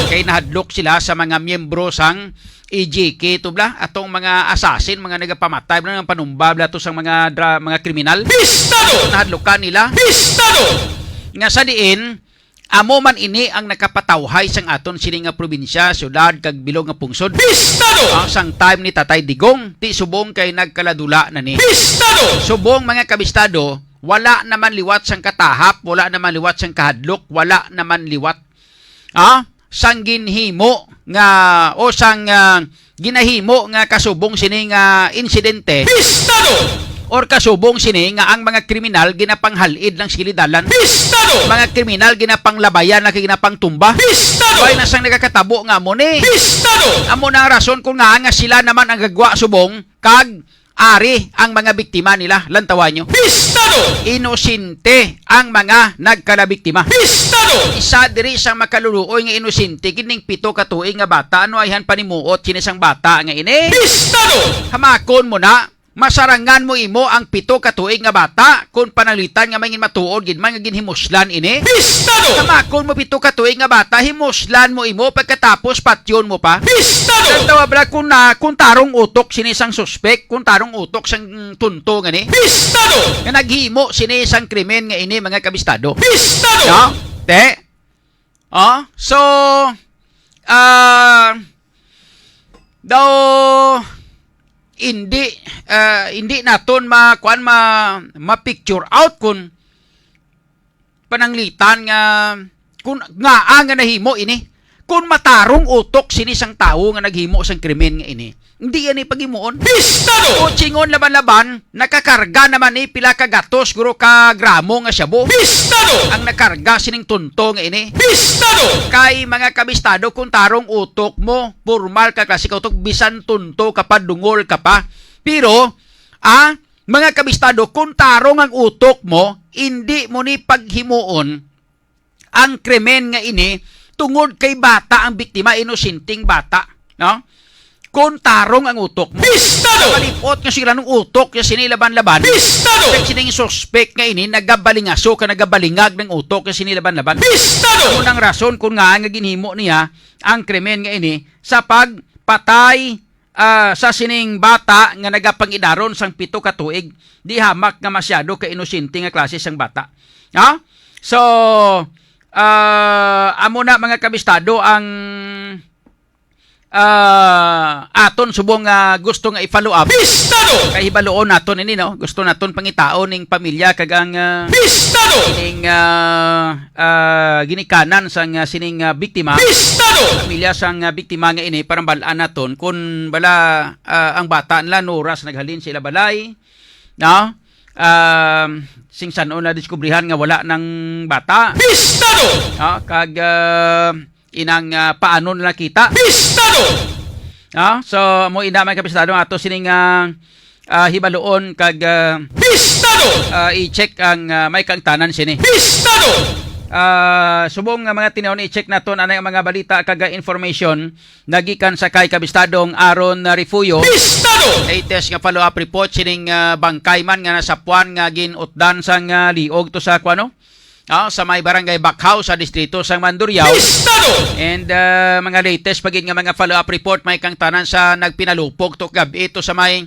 Kay nahadlok sila sa mga miyembro sang EJK tubla, atong mga assassin, mga nagapamatay ng panumba bla to sang mga kriminal. Nahadlokan nila. Nga sa diin, amo man ini ang nakapatawhay sang aton sini nga probinsya, syudad kag bilog nga pungsod. Ang sang time ni Tatay Digong, ti subong kay nagkaladula na ni. Subong mga kabistado, wala naman liwat sang katahap, wala naman liwat sang kahadlok, wala naman liwat sang ginhimo nga o sang ginahimo nga kasubong sini nga insidente. Or kasubong sini nga ang mga kriminal ginapanghalid ng silidalan. Mga kriminal ginapanglabayan na ginapangtumba. Why na sang nagakatabo nga mo ni? Amo na ang rason kung nga sila naman ang gagwa subong kag ari ang mga biktima nila. Lantawan nyo. Inosente ang mga nagkalabiktima. Isa diri sa makaluluoy nga inosente kining 7 ka tuig nga bata, ano ayhan panimuot sinisang bata nga ini. Hamakon mo na, masarangan mo imo ang 7 ka tuig nga bata kung panalitan nga mangin matuod gid man nga ginhimuslan ini. Hamakon mo 7 ka tuig nga bata, himuslan mo imo pagkatapos patyon mo pa. Tawa bala kung tarong utok sinisang suspek, kung tarong utok sang tunto nga ni. Nga naghimo sinisang krimen nga ini, mga kabistado. No? Te? So daw hindi naton ma-picture out kung pananglitan nga kung nga ang nahimo ini, kung matarong utok sinisang tao nga naghimo sang krimen nga ini, hindi yan ipaghimuon. O tsingon laban-laban, nakakarga naman ni pila ka gatos guro ka gramo nga shabu. Ang nakarga sining tunto nga ini. Kay mga kabistado, kung tarong utok mo, formal ka klase ka utok, bisan tunto ka pa, dungol ka pa. Pero, mga kabistado, kung tarong ang utok mo, hindi mo ni paghimuon ang krimen nga ini tungod kay bata ang biktima, inosinting bata, no? Kung tarong ang utok mo. Nakalipot nga sila ng utok yung sinilaban-laban. Kaya sining suspect nga ini, nagabalingaso ka, nagabalingag ng utok yung sinilaban-laban. Unang rason kung nga ginhimo niya ang krimen nga ini sa pagpatay sa sining bata nga nagapangidaron sang 7 ka tuig, di hamak nga masyado ka inosente nga klase sang bata. So, amo na mga kabistado ang aton subong gusto nga i-follow up. Kay hibaloon naton ini, no? Gusto naton pangitaon ning pamilya kag ang ning ginikanan sang sining biktima. Pamilya sang biktima nga ini parang balaan naton kun bala ang bata nila nuras naghalin sila balay, no? Sing sanon na diskubrihan nga wala ng bata. Kag inang paano na nakita. So mo ina may kabistado ato sining hibaloon kag i-check ang may kang tanan sini. Subong mga tinawon i-check naton anay ang mga balita kag information nagikan sa kay kabistadong Aaron Refuyo. Latest nga follow up report sining bangkay man nga nasapuan nga ginutdan sang liog to sa kuano sa may barangay Bakhaw sa distrito sang Mandurriao. Bistado! And mga latest pagin nga mga follow-up report may kang tanan sa nagpinalupok to gabi ito sa may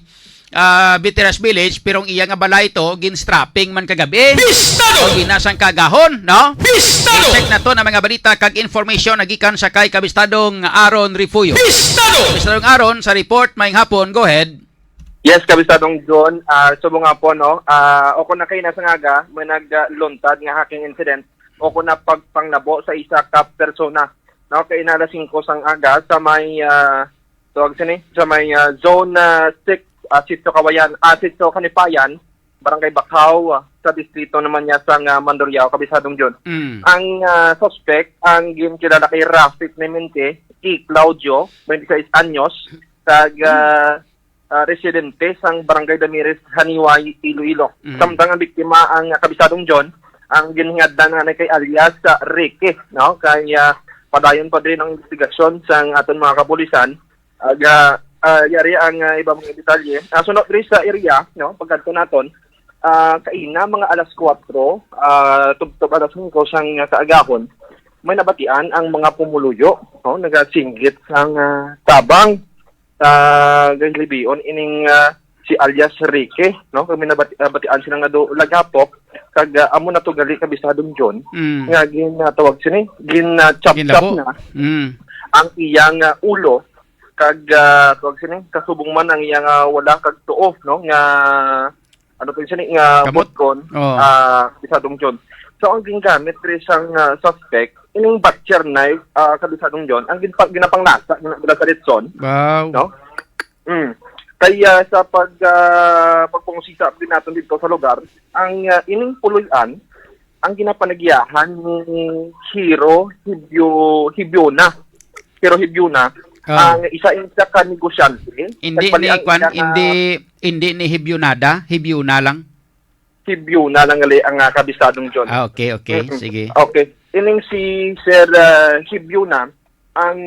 Bitiras Village pero iya nga balay ito ginstrapping man kagabi. Bistado! O ginasang kagahon, no? Bistado! I-check na to na mga balita kag information nagikan sa kay Kabistadong Aaron Rifuyo. Bistado! Kabistadong Aaron sa report may hapon, go ahead. Yes, Kabistadong John. Subo nga po, no? Ako na kayo nasa ngaga, may nagluntad nga hacking incident. Ako na pagpangnabo sa isa ka persona. No? Kaya inalasing ko sang aga sa may, sa may zone 6, Sitio Kawayan, Sitio Kanipayan, Barangay Bakhaw, sa distrito naman niya sang Mandurriao, Kabistadong John. Ang suspect, ang kilala kay Rafi Clemente, Claudio, 26 anyos, tag residente sang Barangay Damirez, Haniway, Iloilo. Samtang ang biktima ang Kabistadong John, ang ginhingaddan na kay alias sa Ricky, no? Kaya padayon pa din ang investigasyon sang aton mga kapulisan. Yari ang iba mga detalye. Sunod rin sa area, no? Pagkanto naton, kaina mga alas 4, tubtob alas 5 sang kaagahon, may nabatian ang mga pumuluyo, no? Nagasinggit sang tabang Gaylibion ining si alias Ricky, no? Kami nabatian sila nga do lagapok kag amo na to gali Kabistadong John. Nga ginatawag sini, chop Ginlabo. na ang iyang ulo kag tawag sini kasubong man ang iyang wala kag tuo, no? Nga ano to sini nga Kamot? botkon Kabistadong John. So ang gingamit rin siyang suspect ining butcher knife Kabistadong John ang ginapanglasa sa Litson. Wow. No? Kaya sa pagpungusisa din natin dito sa lugar, ang ining puluyan, ang ginapanagyahan ni Hiro Hibiona. Hiro Hibiona, ang isa ka negosyante. Hindi ni Kwan, hindi ni Hibyunada, Hibyuna lang. Hibiona lang gali ang Kabistadong John. Okay, sige. Okay. Ining si Sir Hibiona, ang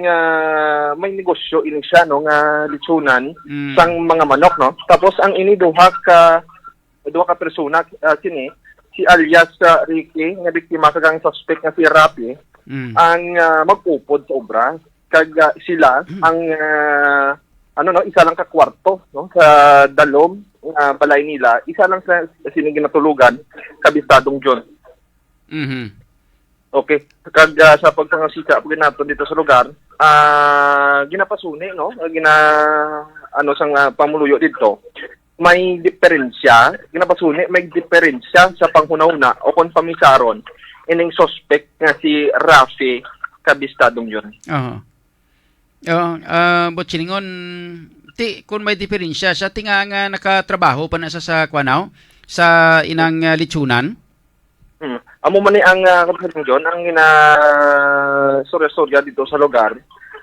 may negosyo ini siya no nga litsunan sang mga manok, no. Tapos ang ini duha ka persona sini si alias Ricky nga biktima kag ang suspect nga si Rapi ang mag-upod sa obra kag sila ang isa lang ka kwarto, no, sa dalom balay nila, isa lang sa sini ginatulugan Kabistadong John. Okay. Kag sa pagpangasika po nato dito sa lugar, ginapasuni, no? Sang pamuluyo dito. May diferensya, ginapasuni, may diferensya sa panghuna-una o kung pamisaron ining suspect nga si Rafi Kabistadong yun. Botchilingon, kung may diferensya, sa tinga nga nakatrabaho pa na sa Kwanaw, sa inang litsunan? Amo man ni ang Kabistadong John ang sorya dito sa lugar.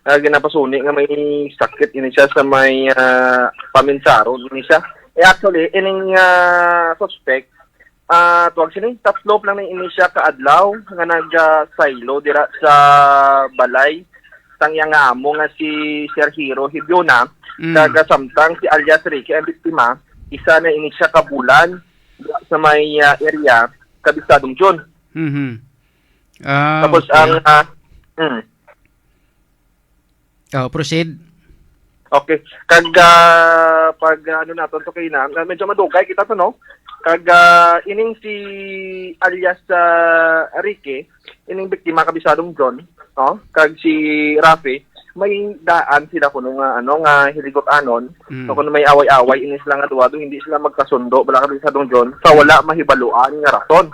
Ginapasuni nga may sakit ini siya sa may paminsaron ini siya. Actually ining suspect tuwag sini tatlo lang ni ini siya kaadlaw nga nag-silo dira sa balay sang yang amo nga si Sir Hiro Hibiona. Kaga samtang si alias Ricky ang biktima, isa na ini siya kabulan sa may area Kabistadong John. Tapos okay. ang proceed. Okay. Kag pag naton to kay na medyo madugay kita to, no. Kag ining si alias Ricky, ining biktima Kabistadong John, no. Kag si Rafi, may daan sila kuno nga hiligot anon. So kuno may away-away ini sila nga duwa, hindi sila magkasundo bala Kabistadong John sa wala mahibaluan nga rason.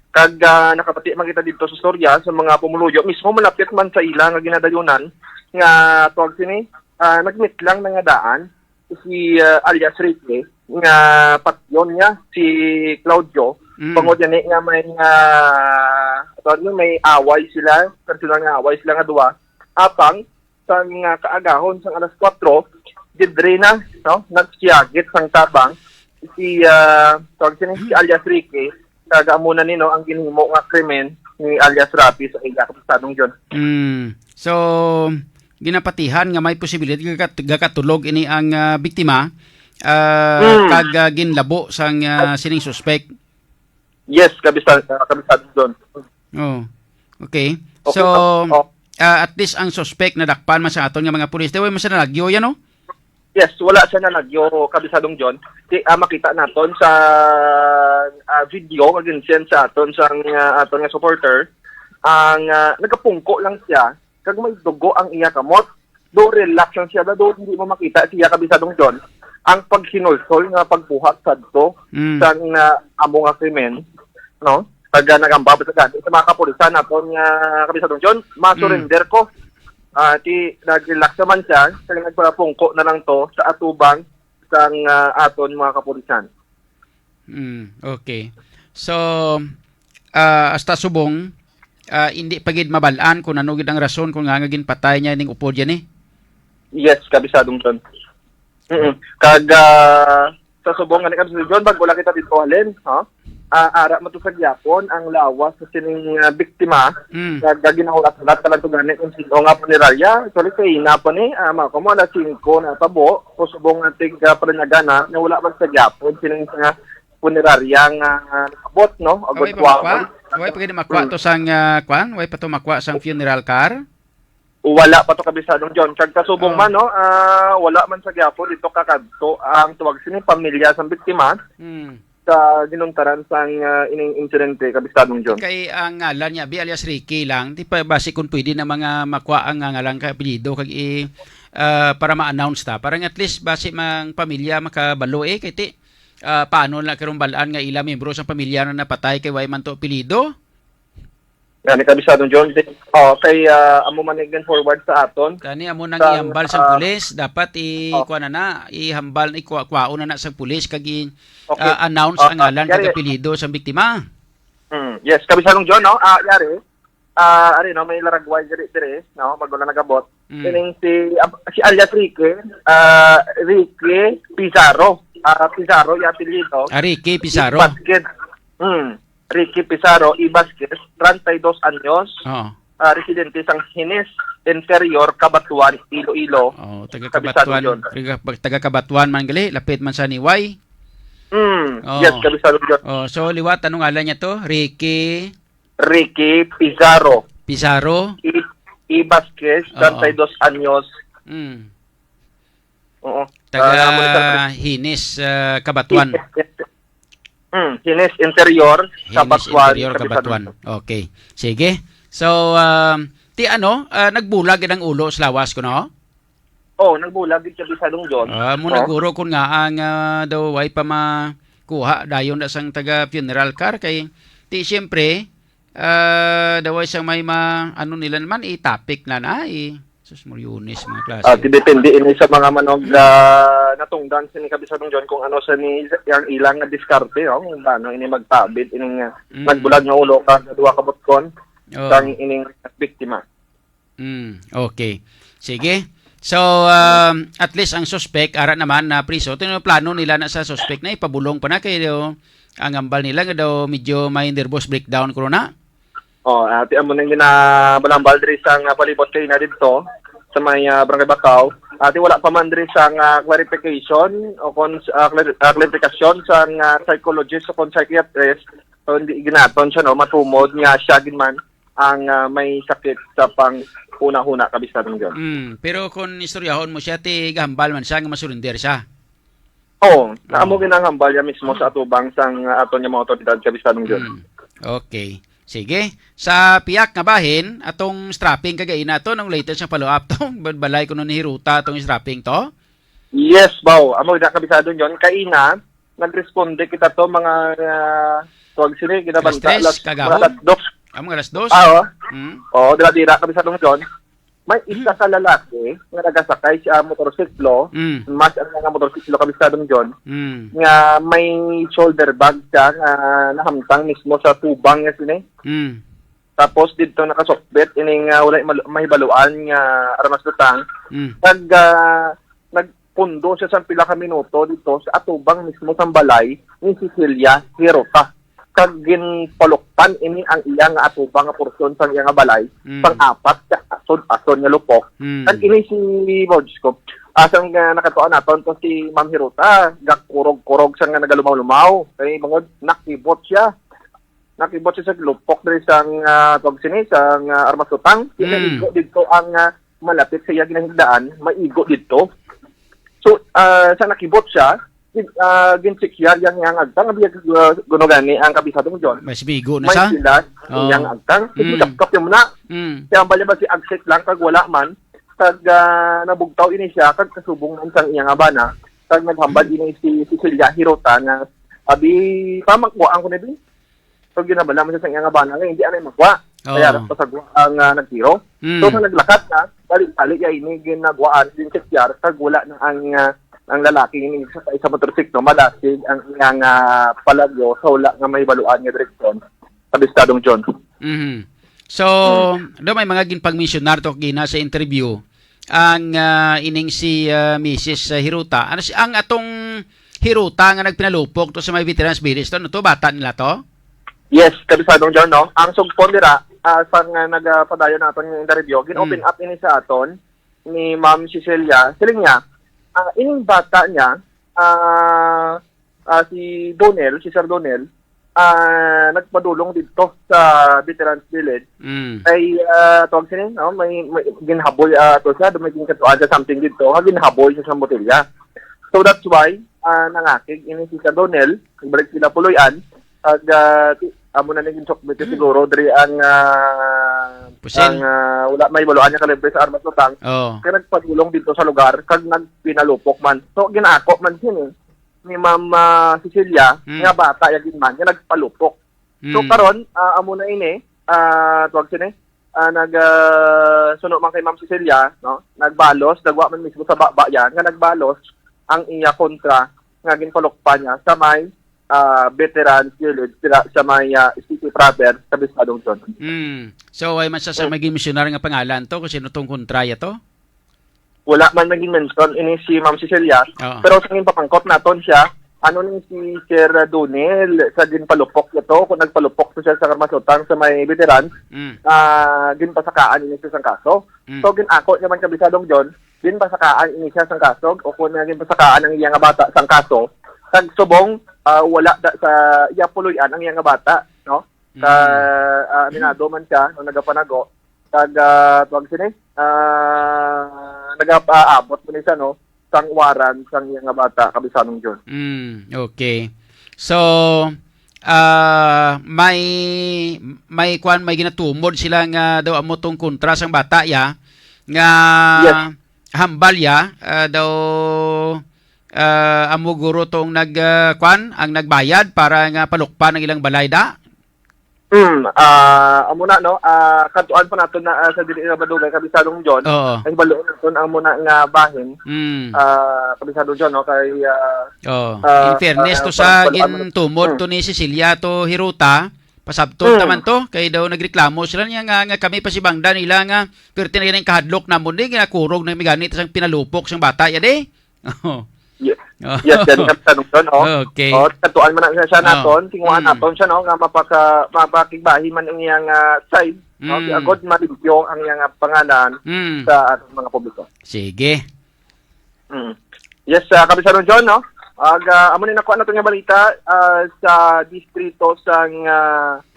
Kag nakapati makita dito sa storya sa mga pumuluyo mismo malapit man sa ila nga ginadayunan nga tuwag sini nagmeet lang nga daan si alias Ricky nga patyon niya si Claudio pangod ni nga may away sila personal nga away sila nga duwa apang sa nga kaagahon sang alas 4 didre na, no, nagsiagit sang tabang si si alias Ricky kaga muna nino ang ginhimo nga krimen ni alias Rapi sa Kabistadong John. So ginapatihan nga may posibilidad gakatulog ini ang biktima kag ginlabo sang sining suspect. Yes, kabisado John. Oh. Okay. Okay, So oh. at least ang suspect na dakpan man sa aton nga mga pulis, way man sa nalagyo yan no? Yes, wala siya na nagyo kabisadong John. Makita naton sa video against sa aton aton nga supporter ang nagapungko lang siya kag may dugo ang iya kamot. Do relax lang siya do hindi mo makita siya kabisadong John. Ang paghinulsol nga pagbuhat sadto sa amo nga krimen, no? Pag nagambab sa gani sa mga kapulisan naton nga kabisadong John, ma-surrender ko. Nag-relax naman siya, kaya nagpapungko na lang to sa atubang sa aton mga kapulisan. Okay. So, hasta subong, hindi pagid mabalaan kung ano gid ang rason kung nga ginpatay niya ning upod yan eh. Yes, kabisadong John. Kag sa subong nga ni kabisadong John, bago lang kita dito halin, ara mo to sa gyapon ang lawas sa sining biktima gaginahulat talang to gani kung sino nga punerarya actually kay na pa ni ko mo na 5 na tabo kusubong ating panagana na wala man sa gyapon sining nga punerarya nga abot no agud Way pagid makwa to sang kwan, way pa to makwa sang funeral car. Wala pa to kabisadong John kag kasubong man no wala man sa gyapon dito kakadto ang tuwag sining pamilya sa biktima sa ginuntaran sang ining insidente kabisadong John. Kay ang ngalan niya bi alias Ricky lang, di pa basi kung pwede na mga makwa ang ngalan ka apelyido kag para ma-announce ta. Parang at least basi mang pamilya makabalo kay ti paano na karong balaan nga ila membro sa pamilya na napatay kay way man to apelyido. Gani kabisadong John. Kay amo manigan forward sa aton. Kani amo nang ihambal sa pulis, dapat kuha na ihambal ikwaon na sa pulis kag announce ang ngalan kag apelyido sa biktima. Yes, kabisadong John no. Ari no may laragway dire no bago na nagabot. Kining si alias Ricky, Ricky Pizarro. Pizarro ya apelyido. Ricky Pizarro. Ricky Pizarro Ibasquez, 32 anyos, residente sang Hines, Interior, Cabatuan, Iloilo. Taga Cabatuan man gali, lapit man sa Niway. Yes, kabisado John. So liwat anong ngalan niya to? Ricky Pizarro. Pizarro Ibasquez, 32 anyos. Taga Hines, Cabatuan. Hines Interior, Cabatuan. Okay. Sige. So, nagbulag ang ulo sa lawas ko, no? Nagbulag din kabisadong John. Naguro kun nga ang daw way pa makuha dayon na sang taga funeral car kay ti siyempre daw ay sang may ano nila naman topic na sus Moriones mga klase. Depende ini sa mga manog natungdan sa ni kabisadong John kung ano sa ni yang ilang nga diskarte kung paano ini magtabit ining nagbulag nga ulo ka duwa ka botkon sang ining biktima. Okay. Sige. So at least ang suspect ara naman na priso ito plano nila na sa suspect na ipabulong pa na kay ang ambal nila nga daw medyo may nervous breakdown corona. Ati amo nang ginabalambal diri sang palibot kay na didto sa may Barangay Bacau. Ati wala pa man diri sang clarification o clarification sang psychologist o kon psychiatrist. So hindi ginaton siya no matumod nga siya gid man ang may sakit sa pang una-una kabisadong John. Pero kung istoryahon mo siya ti gahambal man siya nga masurrender siya. Naamo ginahambal ya mismo sa atubang sang aton nga mga otoridad kabisadong John. Okay. Sige, sa piyak nga bahin, atong strapping kagay na to, nung latest na follow-up to, balay ko nun hiruta atong strapping to? Yes, baw. Amo na kabisado yun. Kaina, nagresponde kita to mga tuwag sila, kinabanta. Alas 3, kagahon? Amo alas 2? Dira-dira kabisado yun. May isa sa lalaki nga nagasakay siya motorsiklo, mas ang nga motorsiklo kabisadong John, nga may shoulder bag siya nga nahamtang mismo sa tubang nga sini. Tapos dito nakasokbet ining wala mahibaluan nga armas lutang. Nagpundo siya sa pila ka minuto dito sa atubang mismo sa balay ni Cecilia Hirota. Kag ginpalukpan ini ang iya nga atubang nga porsyon sa iya nga balay pang-apat ka ason nga lupok. Kag ini si Mojsko asang nakatuan naton to si Ma'am Hirota gakurog-kurog sa nga nagalumaw-lumaw kay bangod nakibot siya nakibot siya sa lupok diri sang tawag sini sang armas utang. Igo dito ang malapit sa iya ginahigdaan, maigo dito. So sa nakibot siya, ginsikyar yang agtang abiyag gunogani ang kabisadong John. Mas bigo na May sa? silas Oh. yang agtang, kapkap yung muna. Kaya ang balibag si Agset lang kag wala man, kag nabugtaw ini siya kag kasubong man sang iyang abana, kag naghambal ini si Cecilia Hirota nga abi pamakwa ang kuno din. So ginabala man siya sang iyang abana nga hindi anay magwa. Oh. Kaya pasagwa ang nagtiro. So sa naglakat na, balik-balik ya ini ginagwaan din si Kiar kag wala na ang lalaki ini sa motorsiklo malasig ang iyang palagyo sa wala nga may baluan nga direksyon sa Bistadong John. So, do may mga ginpag-missionar to gina sa interview ang ining si Mrs. Hiruta. Ano si ang atong Hiruta nga nagpinalupok to sa may veterans village to, no to bata nila to? Yes, Kabisadong John, no? Ang sugpon dira, sa nagpadayon naton yung interview, gin-open up ini sa aton ni Ma'am Cecilia. Siling niya, ining bata niya, si Donel, si Sir Donel, nagpadulong dito sa Veterans Village. Ay, tawag sinin, no? May ginhaboy to siya, dumaging katuan sa something dito, ginhaboy siya sa botelya. So that's why, nangakig ini si Sir Donel, nagbalik sila puloyan, ag amo na naging sokbete siguro diri ang wala may baluan niya kalibre sa armas utang. Kaya nagpadulong dito sa lugar kag nagpinalupok man. So ginaako man sini ni Ma'am Cecilia nga bata yagin man nga nagpalupok. So karon amo na ini tuwag sini suno man kay Ma'am Cecilia, no? Nagbalos, dagwa man mismo sa baba yan nga nagbalos ang iya kontra nga ginpalukpa niya sa may veteran village sa may city proper sa Bistadong John. So ay man sa maging missionar nga pangalan to kung sino tong kontraya to? Wala man naging mention ini si Ma'am Cecilia, pero sa ngin papangkot naton siya ano ni si Sir Donel sa ginpalupok ito kung nagpalupok to siya sa Karmasutang sa may veteran ginpasakaan ini siya sang kaso. So ginako naman Kabisadong John ginpasakaan ini siya sang kaso o kung ginpasakaan ang iya nga bata sang kaso kag subong wala sa iya puloy-an ang iya nga bata, no? Aminado man siya no nagapanago kag tuwag sini nagapaabot man siya no sang waran sang iya nga bata Kabisadong John. Okay. So may ginatumod sila nga daw amo tong kontra sang bata ya nga hambal ya daw amo guro tong ang nagbayad para nga palukpan ng ilang balay da. Amo na no katuan pa naton na sa dili nga Badugay Kabisadong John. Ay baluon naton amo na nga bahin. Kabisadong John no kay in fairness to sa gintumod to ni Cecilia to Hiruta, pasabtol naman to kay daw nagreklamo sila niya nga kami pa si Bangda nila nga pero tinay kahadlok namon di ginakurog na miganit sang pinalupok sang bata ya de. Yes, yan Kabisadong John, Okay. Katuan man na siya naton, tinguan naton siya no nga mapakigbahi man ang iyang side, no? Agod malimpyo ang iyang pangalan sa atong mga publiko. Sige. Yes, Kabisadong John, no? Amo ni nakuha nato nga balita sa distrito sang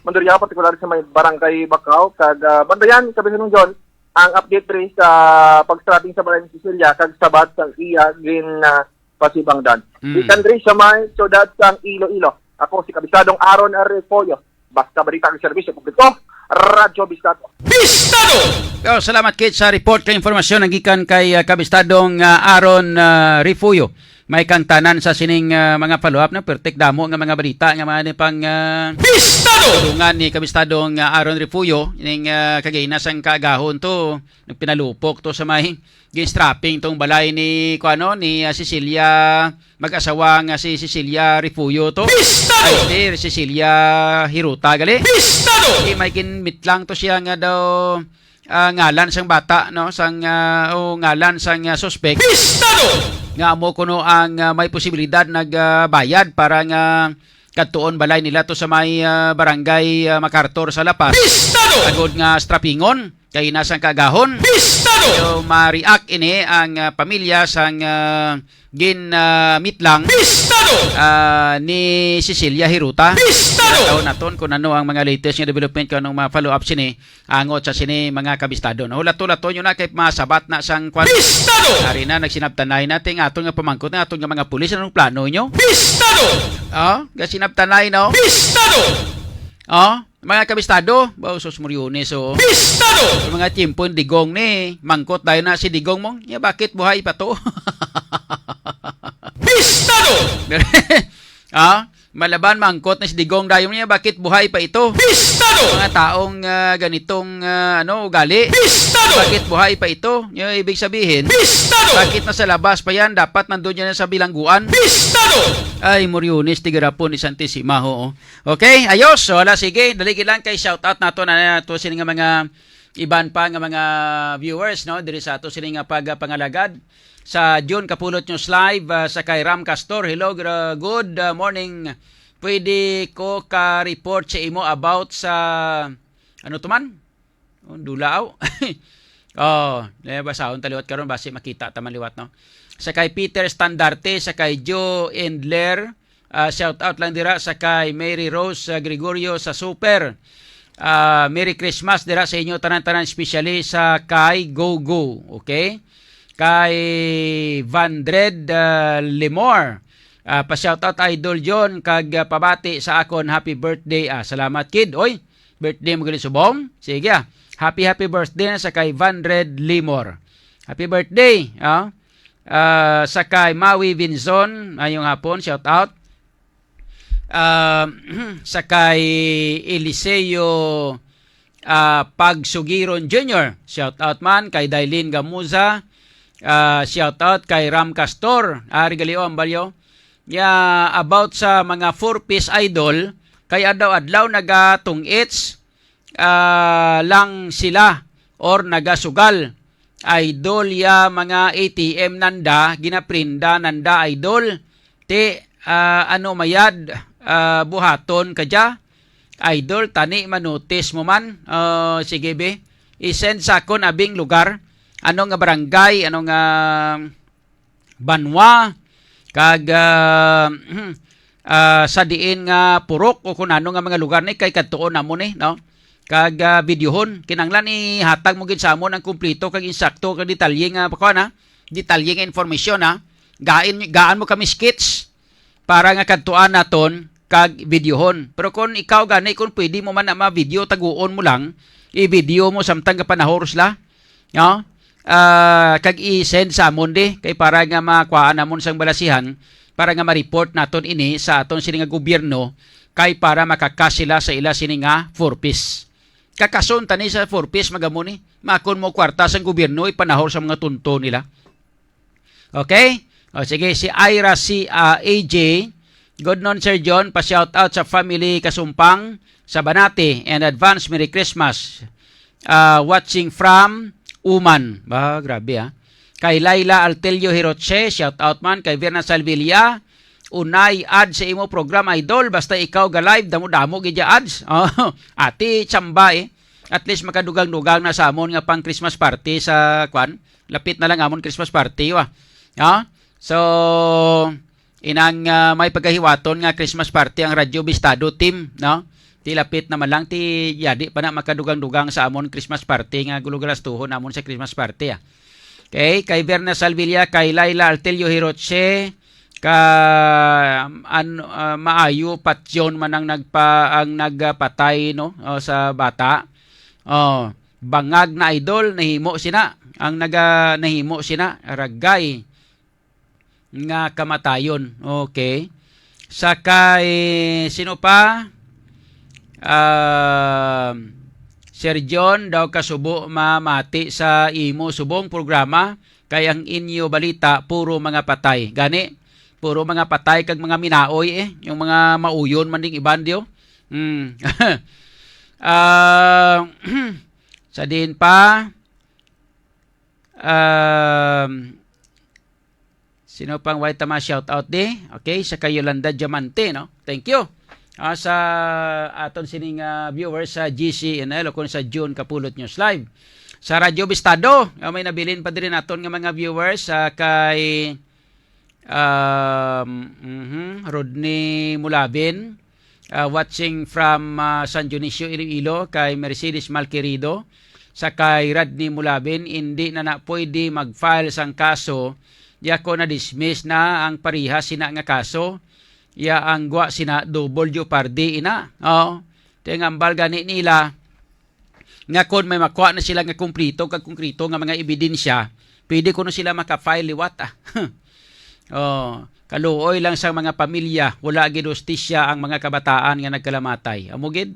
Mandurriaga, partikular sa may barangay Bacau, kag bandayan Kabisadong John, ang update rin sa pagstrating sa Balay ni Cecilia kag sabat sang iya gin pasibangdan. Ikan rin sa may syudad sang Iloilo. Ako si Kabisadong Aaron Refollo. Basta balita ang serbisyo publiko, Radyo Bistado. Bistado! Salamat Kate sa report kay informasyon ng gikan kay Kabistadong Aaron Refollo. May kantanan sa sining mga follow-up na perfect damo nga mga balita nga mga pang Bistado! Tulungan ni Kabistadong Aaron Refollo ining kagayna sang kaagahon to pinalupok to sa may gin-strapping tong balay ni ni Cecilia mag-asawa nga si Cecilia Refollo to. Bistado! Ay Cecilia Hiruta gali. Bistado! May ginmitlang to siya nga daw ngalan sang bata no sang o ngalan sang suspect. Bistado! Nga amo kuno ang may posibilidad nagbayad para nga katuon balay nila to sa may barangay MacArthur sa Lapas. Bistado! Agod nga strappingon kay nasang kagahon. Bistado! So ma-react ini ang pamilya sang mitlang Bistado! ni Cecilia Hiruta. Bistado! Taon naton kung ano ang mga latest nga development kung anong mga follow up sini angot sa sini mga kabistado. Hulato-lato nyo na kay masabat na sang kwan. Bistado! Ari na nagsinabtanay natin aton nga pamangkot na aton nga mga pulis anong plano nyo? Bistado! Gasinabtanay no. Bistado! Mga kabistado, sus Muriones so. Bistado! Mga timpon digong ni mangkot dahil na si digong mong. Ya bakit buhay pa to? Bistado! Malaban mangkot na si digong dayon niya bakit buhay pa ito? Bistado! Mga taong ganitong ugali. Bistado! Bakit buhay pa ito? Yung ibig sabihin, Bistado! bakit nasa labas pa yan? Dapat nandun yan sa bilangguan. Bistado! Ay, Muriones, tigarapon ni Santissima ho. Okay, ayos. So, wala, sige. Daligi lang kay shoutout nato na to sila nga mga iban pa nga mga viewers, no? Diri sa ato sila nga pagpangalagad. Sa June Kapulot News Live, sa kay Ram Castor. Hello, good morning. Pwede ko ka-report sa imo about sa, ano to man? Dulao. Basahon taliwat karon basi makita taman liwat no. Sa kay Peter Standarte, sa kay Joe Endler, shout out lang dira sa kay Mary Rose Gregorio sa Super. Merry Christmas dira sa inyo tanan-tanan, especially sa kay Go Go, okay? Kay Vandred Lemore. Pa-shout out Idol John kag pabati sa akon happy birthday. Salamat kid. Oy, birthday mo gali subong. Sige. Happy birthday na sa kay Vandred Lemore. Happy birthday. Sa kay Maui Vinzon, ayong hapon, shout out. Sa kay Eliseo Pagsugiron Jr., shout out man. Kay Dailin Gamuza, shout out. Kay Ram Castor, Regalio Ambalyo. About sa mga 4-piece idol, kay adlaw-adlaw nagatungits lang sila or nagasugal. Idol mga ATM nanda, ginaprinda nanda idol. Mayad buhaton kadya. Idol, tani manotis mo man. Sige be, isend sa akon abing lugar. Anong nga barangay, anong nga banwa, kag sa diin nga purok o kung ano nga mga lugar ni kay kadtuon namon no? Kag videohon kinanglan ni hatag mo gid sa amon ang kumpleto kag insakto kag detalye nga detalye nga informasyon gaan mo kami skits para nga kadtuan naton kag videohon. Pero kung ikaw gani kung pwede mo man na ma-video taguon mo lang i-video mo samtang ka panahoros la no? Kag i-send sa amon di kay para nga makuhaan namon sang balasihan para nga ma-report naton ini sa aton sini nga gobyerno kay para makakas sila sa ila sini nga 4-piece. Kakason tani sa 4-piece magamo ni makon mo kwarta sang gobyerno ipanahor sa mga tunto nila. Okay? Sige, si Ira AJ, good noon Sir John, pa-shout out sa family Kasumpang sa Banate and advance Merry Christmas. Watching from Uman. Grabe Kay Laila Altelio Hiroche, shout out man. Kay Verna Salvilla, unay ad sa imo program idol, basta ikaw ga live damo-damo gidya ads. Ati chamba at least makadugang-dugang na sa amon nga pang Christmas party sa kwan. Lapit na lang amon Christmas party So inang may pagkahiwaton nga Christmas party ang Radyo Bistado team no. Ti lapit naman lang ti yadi pa na makadugang-dugang sa amon Christmas party nga gulugalastuhon namon sa Christmas party Okay, kay Verna Salvilla, kay Laila Altelio Hiroche, maayo patyon man ang nagpatay no sa bata. Bangag na idol nahimo sina ang nahimo sina ragay nga kamatayon. Okay. Sakay sino pa? Sir John daw kasubo mamati sa imo subong programa kay ang inyo balita puro mga patay. Gani puro mga patay kag mga minaoy yung mga mauyon man ding iban dio. Sa din pa sino pang white tama shout out di. Okay, sa kay Yolanda Diamante no. Thank you. sa aton sining viewers sa GCNL o kung sa June Kapulot News Live. Sa Radyo Bistado, may nabilin pa din naton nga mga viewers kay Rodney Mulabin, watching from San Dionisio, Iloilo, kay Mercedes Malquerido, sa kay Rodney Mulabin, hindi na pwede mag-file sang kaso, ya ko na-dismiss na ang parihas sina nga kaso, ya ang gwa sina double jeopardy ina. Tingambal gani nila, nga kung may makuha na sila nga kumplito nga mga ebidensya, pwede ko na sila maka-file liwat. Kaluoy lang sa mga pamilya, wala gid hustisya ang mga kabataan nga nagkalamatay. Amo gid.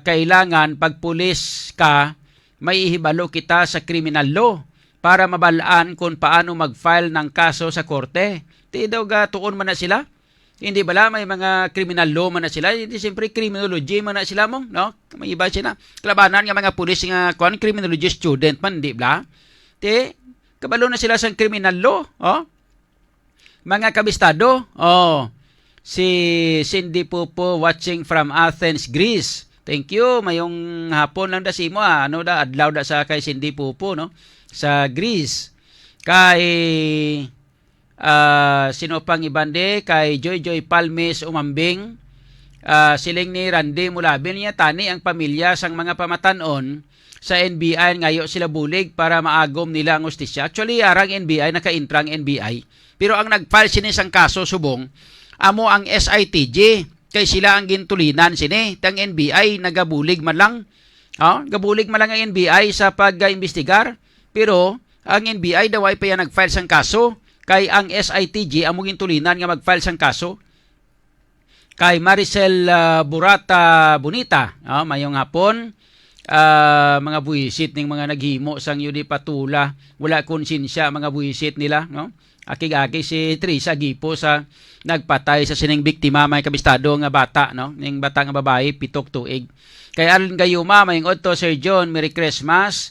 Kailangan pag pulis ka, may ihibalo kita sa criminal law para mabalaan kung paano mag-file ng kaso sa korte. Di daw tuon man na sila. Hindi bala may mga criminal law man na sila, hindi siyempre criminology man na sila mo, no? May iba sila. Kalabanan nga mga pulis nga criminology student man, di ba? Kabalo na sila sa criminal law, Mga kabistado, si Cindy Pupo watching from Athens, Greece. Thank you, mayong hapon lang da si mo, adlaw da sa kay Cindy Pupo, no? Sa Greece. Kay sino pang ibande, kay Joy Palmes Umambing, siling ni Randy Mulabin niya tani ang pamilya sang mga pamatanon sa NBI ngayo sila bulig para maagom nila ang hustisya. Actually, arang NBI, naka-intrang NBI. Pero ang nag-file sini sang kaso subong, amo ang SITG, kay sila ang gintulinan sini. Tang NBI, nagabulig man lang. Gabulig man lang ang NBI sa pag-imbestigar. Pero, ang NBI daw ay pa yan nag-file sang kaso. Kay ang SITG, amo gintulinan nga mag-file sang kaso. Kay Maricel Burata Bonita, mayong hapon, mga buwisit ning mga naghimo sang yun patula, wala konsensya mga buwisit nila, no? Akig-aki si Teresa Gipo sa nagpatay sa sining biktima, may kabistado nga bata, no? Ning bata nga babae, 7 tuig. Kay Alin Gayuma, mayong otto, Sir John, Merry Christmas.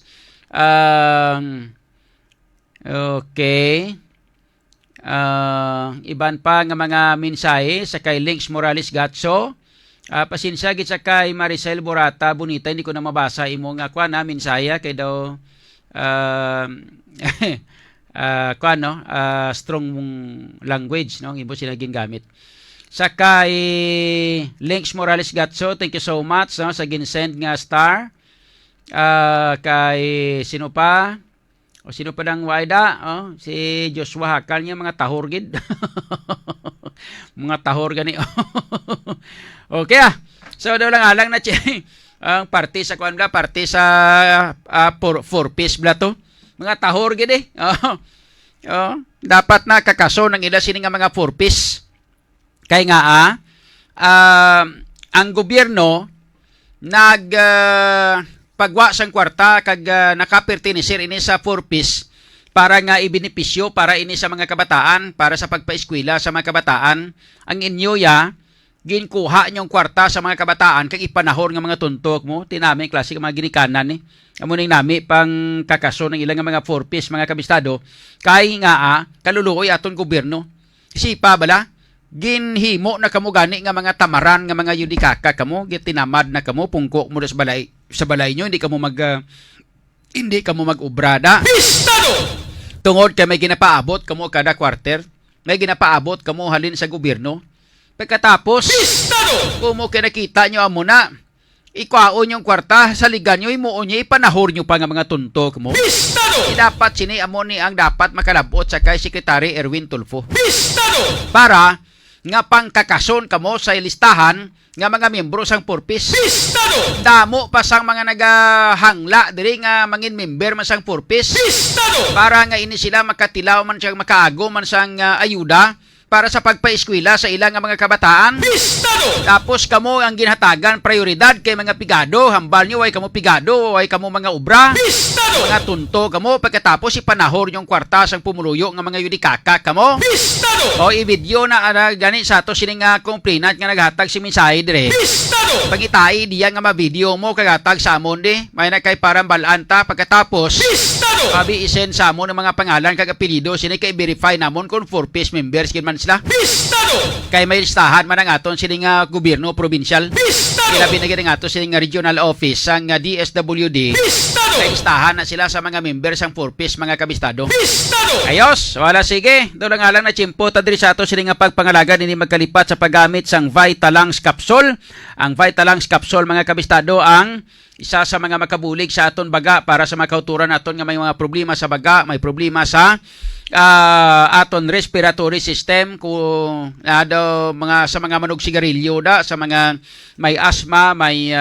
Okay. Iban pa nga mga mensahe sa kay Links Morales Gatso. Pasensya gid sa kay Maricel Borata Bonita, hindi ko na mabasa imo nga mensaya kay daw strong language, no, ibo sila gingamit. Sa kay Links Morales Gatso, thank you so much, no, sa ginsend nga star. Kay sino pa? O sino pa ng waida? Si Joshua Hakal niya, mga tahor gid. Mga tahor gani. Okay So daw lang alang na ang party sa kuan party sa four piece bla to. Mga tahor gid dapat na kakaso ng ila sini nga mga four piece. Kay nga ang gobyerno pagwa sang kwarta kag nakapertenecer ini sa 4-piece para nga ibinipisyo para ini sa mga kabataan, para sa pagpaeskwela sa mga kabataan. Ang inyo ginkuha nyong kwarta sa mga kabataan kag ipanahon nga mga tuntok mo, tinami klase nga mga ginikanan ni. Amo ning nami pang kakaso ng ilang nga mga 4-piece mga kabistado kay nga kaluluoy aton gobyerno. Sipa bala ginhimo na kamo gani nga mga tamaran nga mga yudikaka kamo, gitinamad na kamo, pungko mo sa balay nyo, hindi kamo mag-ubrada. Bistado! Tungod kay may ginapaabot kamo kada quarter, may ginapaabot kamo halin sa gobyerno. Pagkatapos, Bistado! kumo kay nakita nyo amo na, ikwaon yung kwarta, saligan nyo, imuon nyo, ipanahor nyo pa nga mga tuntok mo. Bistado! Dapat sini amo ni ang dapat makalabot sa kay Secretary Erwin Tulfo. Bistado! Para nga pangkakason kamo sa listahan nga mga miyembro sang 4-piece. Bistado! Damo pa sang mga nagahangla diri nga mangin member man sang 4-piece. Bistado! Para nga ini sila makatilaw man siyang makaago man sang ayuda para sa pagpaeskwela sa ilang nga mga kabataan. Bistado! Tapos kamo ang ginhatagan prioridad kay mga pigado, hambal nyo ay kamo pigado, ay kamo mga obra. Bistado! Mga tunto kamo, pagkatapos ipanahor yung kwarta sang pumuluyo nga mga yudikaka kamo. Bistado! O i-video na gani sa to sining complainant nga naghatag si mensahe dire. Bistado! Pagitaay diya nga ma-video mo kagatag sa amon di, may na kay parang balanta pagkatapos. Bistado! Abi isen sa amon ang mga pangalan kag apelyido sini kay verify namon kung 4-piece members kin man listahan sila. Bistado! Kay may listahan man ang aton sining gobyerno provincial. Bistado! Ilabi na gid ang ato sining regional office sang DSWD. Bistado! Kay listahan na sila sa mga members sang purpose mga kabistado. Bistado! Ayos, wala sige. Doon nga lang na chimpo ta diri sa ato sining pagpangalaga nini magkalipat sa paggamit sang Vitalangs capsule. Ang Vitalangs capsule mga kabistado ang isa sa mga makabulig sa aton baga para sa makauturan naton nga may mga problema sa baga, may problema sa aton respiratory system kung sa mga manog sigarilyo da, sa mga may asthma, may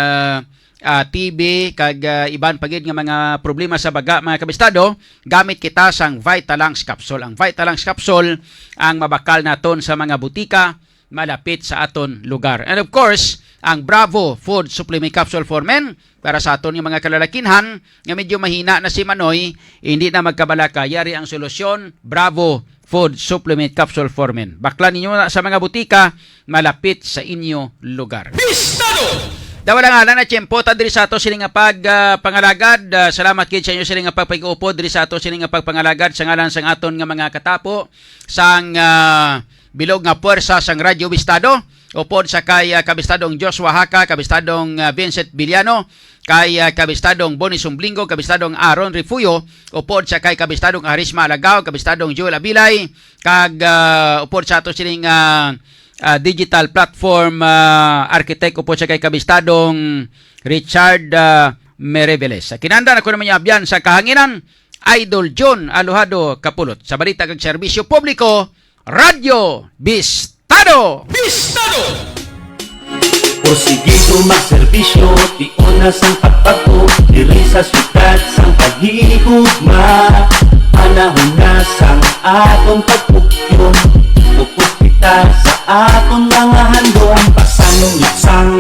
TB kag iban pagid nga mga problema sa baga mga kabistado, gamit kita sang Vitalangs capsule. Ang Vitalangs capsule ang mabakal naton sa mga butika malapit sa aton lugar. And of course, ang Bravo Food Supplement Capsule for Men para sa aton yung mga kalalakinhan nga medyo mahina na si Manoy, hindi na magkabalaka. Yari ang solusyon, Bravo Food Supplement Capsule for Men. Baklan ninyo na sa mga butika malapit sa inyo lugar. Bistado! Dawala nga lang na tiyempo ta diri sa ato sining nga pagpangalagad. Salamat kid sa inyo sining nga pagpag-upo diri sa ato sining nga pagpangalagad sa ngalan sang aton nga mga katapo sang bilog nga puwersa sang Radyo Bistado. Upod sa kay kabistadong Joshua Haka, kabistadong Vincent Villano, kay kabistadong Bonnie Sumblingo, kabistadong Aaron Rifuyo, upod sa kay kabistadong Harisma Alagaw, kabistadong Joel Abilay, kag upod sa ato sining digital platform architect, upod sa kay kabistadong Richard Mereveles. Kinanda na ko naman yung abyan sa kahanginan, Idol John Alojado Kapulot. Sa balita kag serbisyo publiko, Radyo Bistado! Bistado! Porsigido magserbisyo, di onas ang pagbato, diri sa syudad sang paghihigugma. Panahon na sang atong pagpugyon, upos kita sa atong mga handong, pasanong sang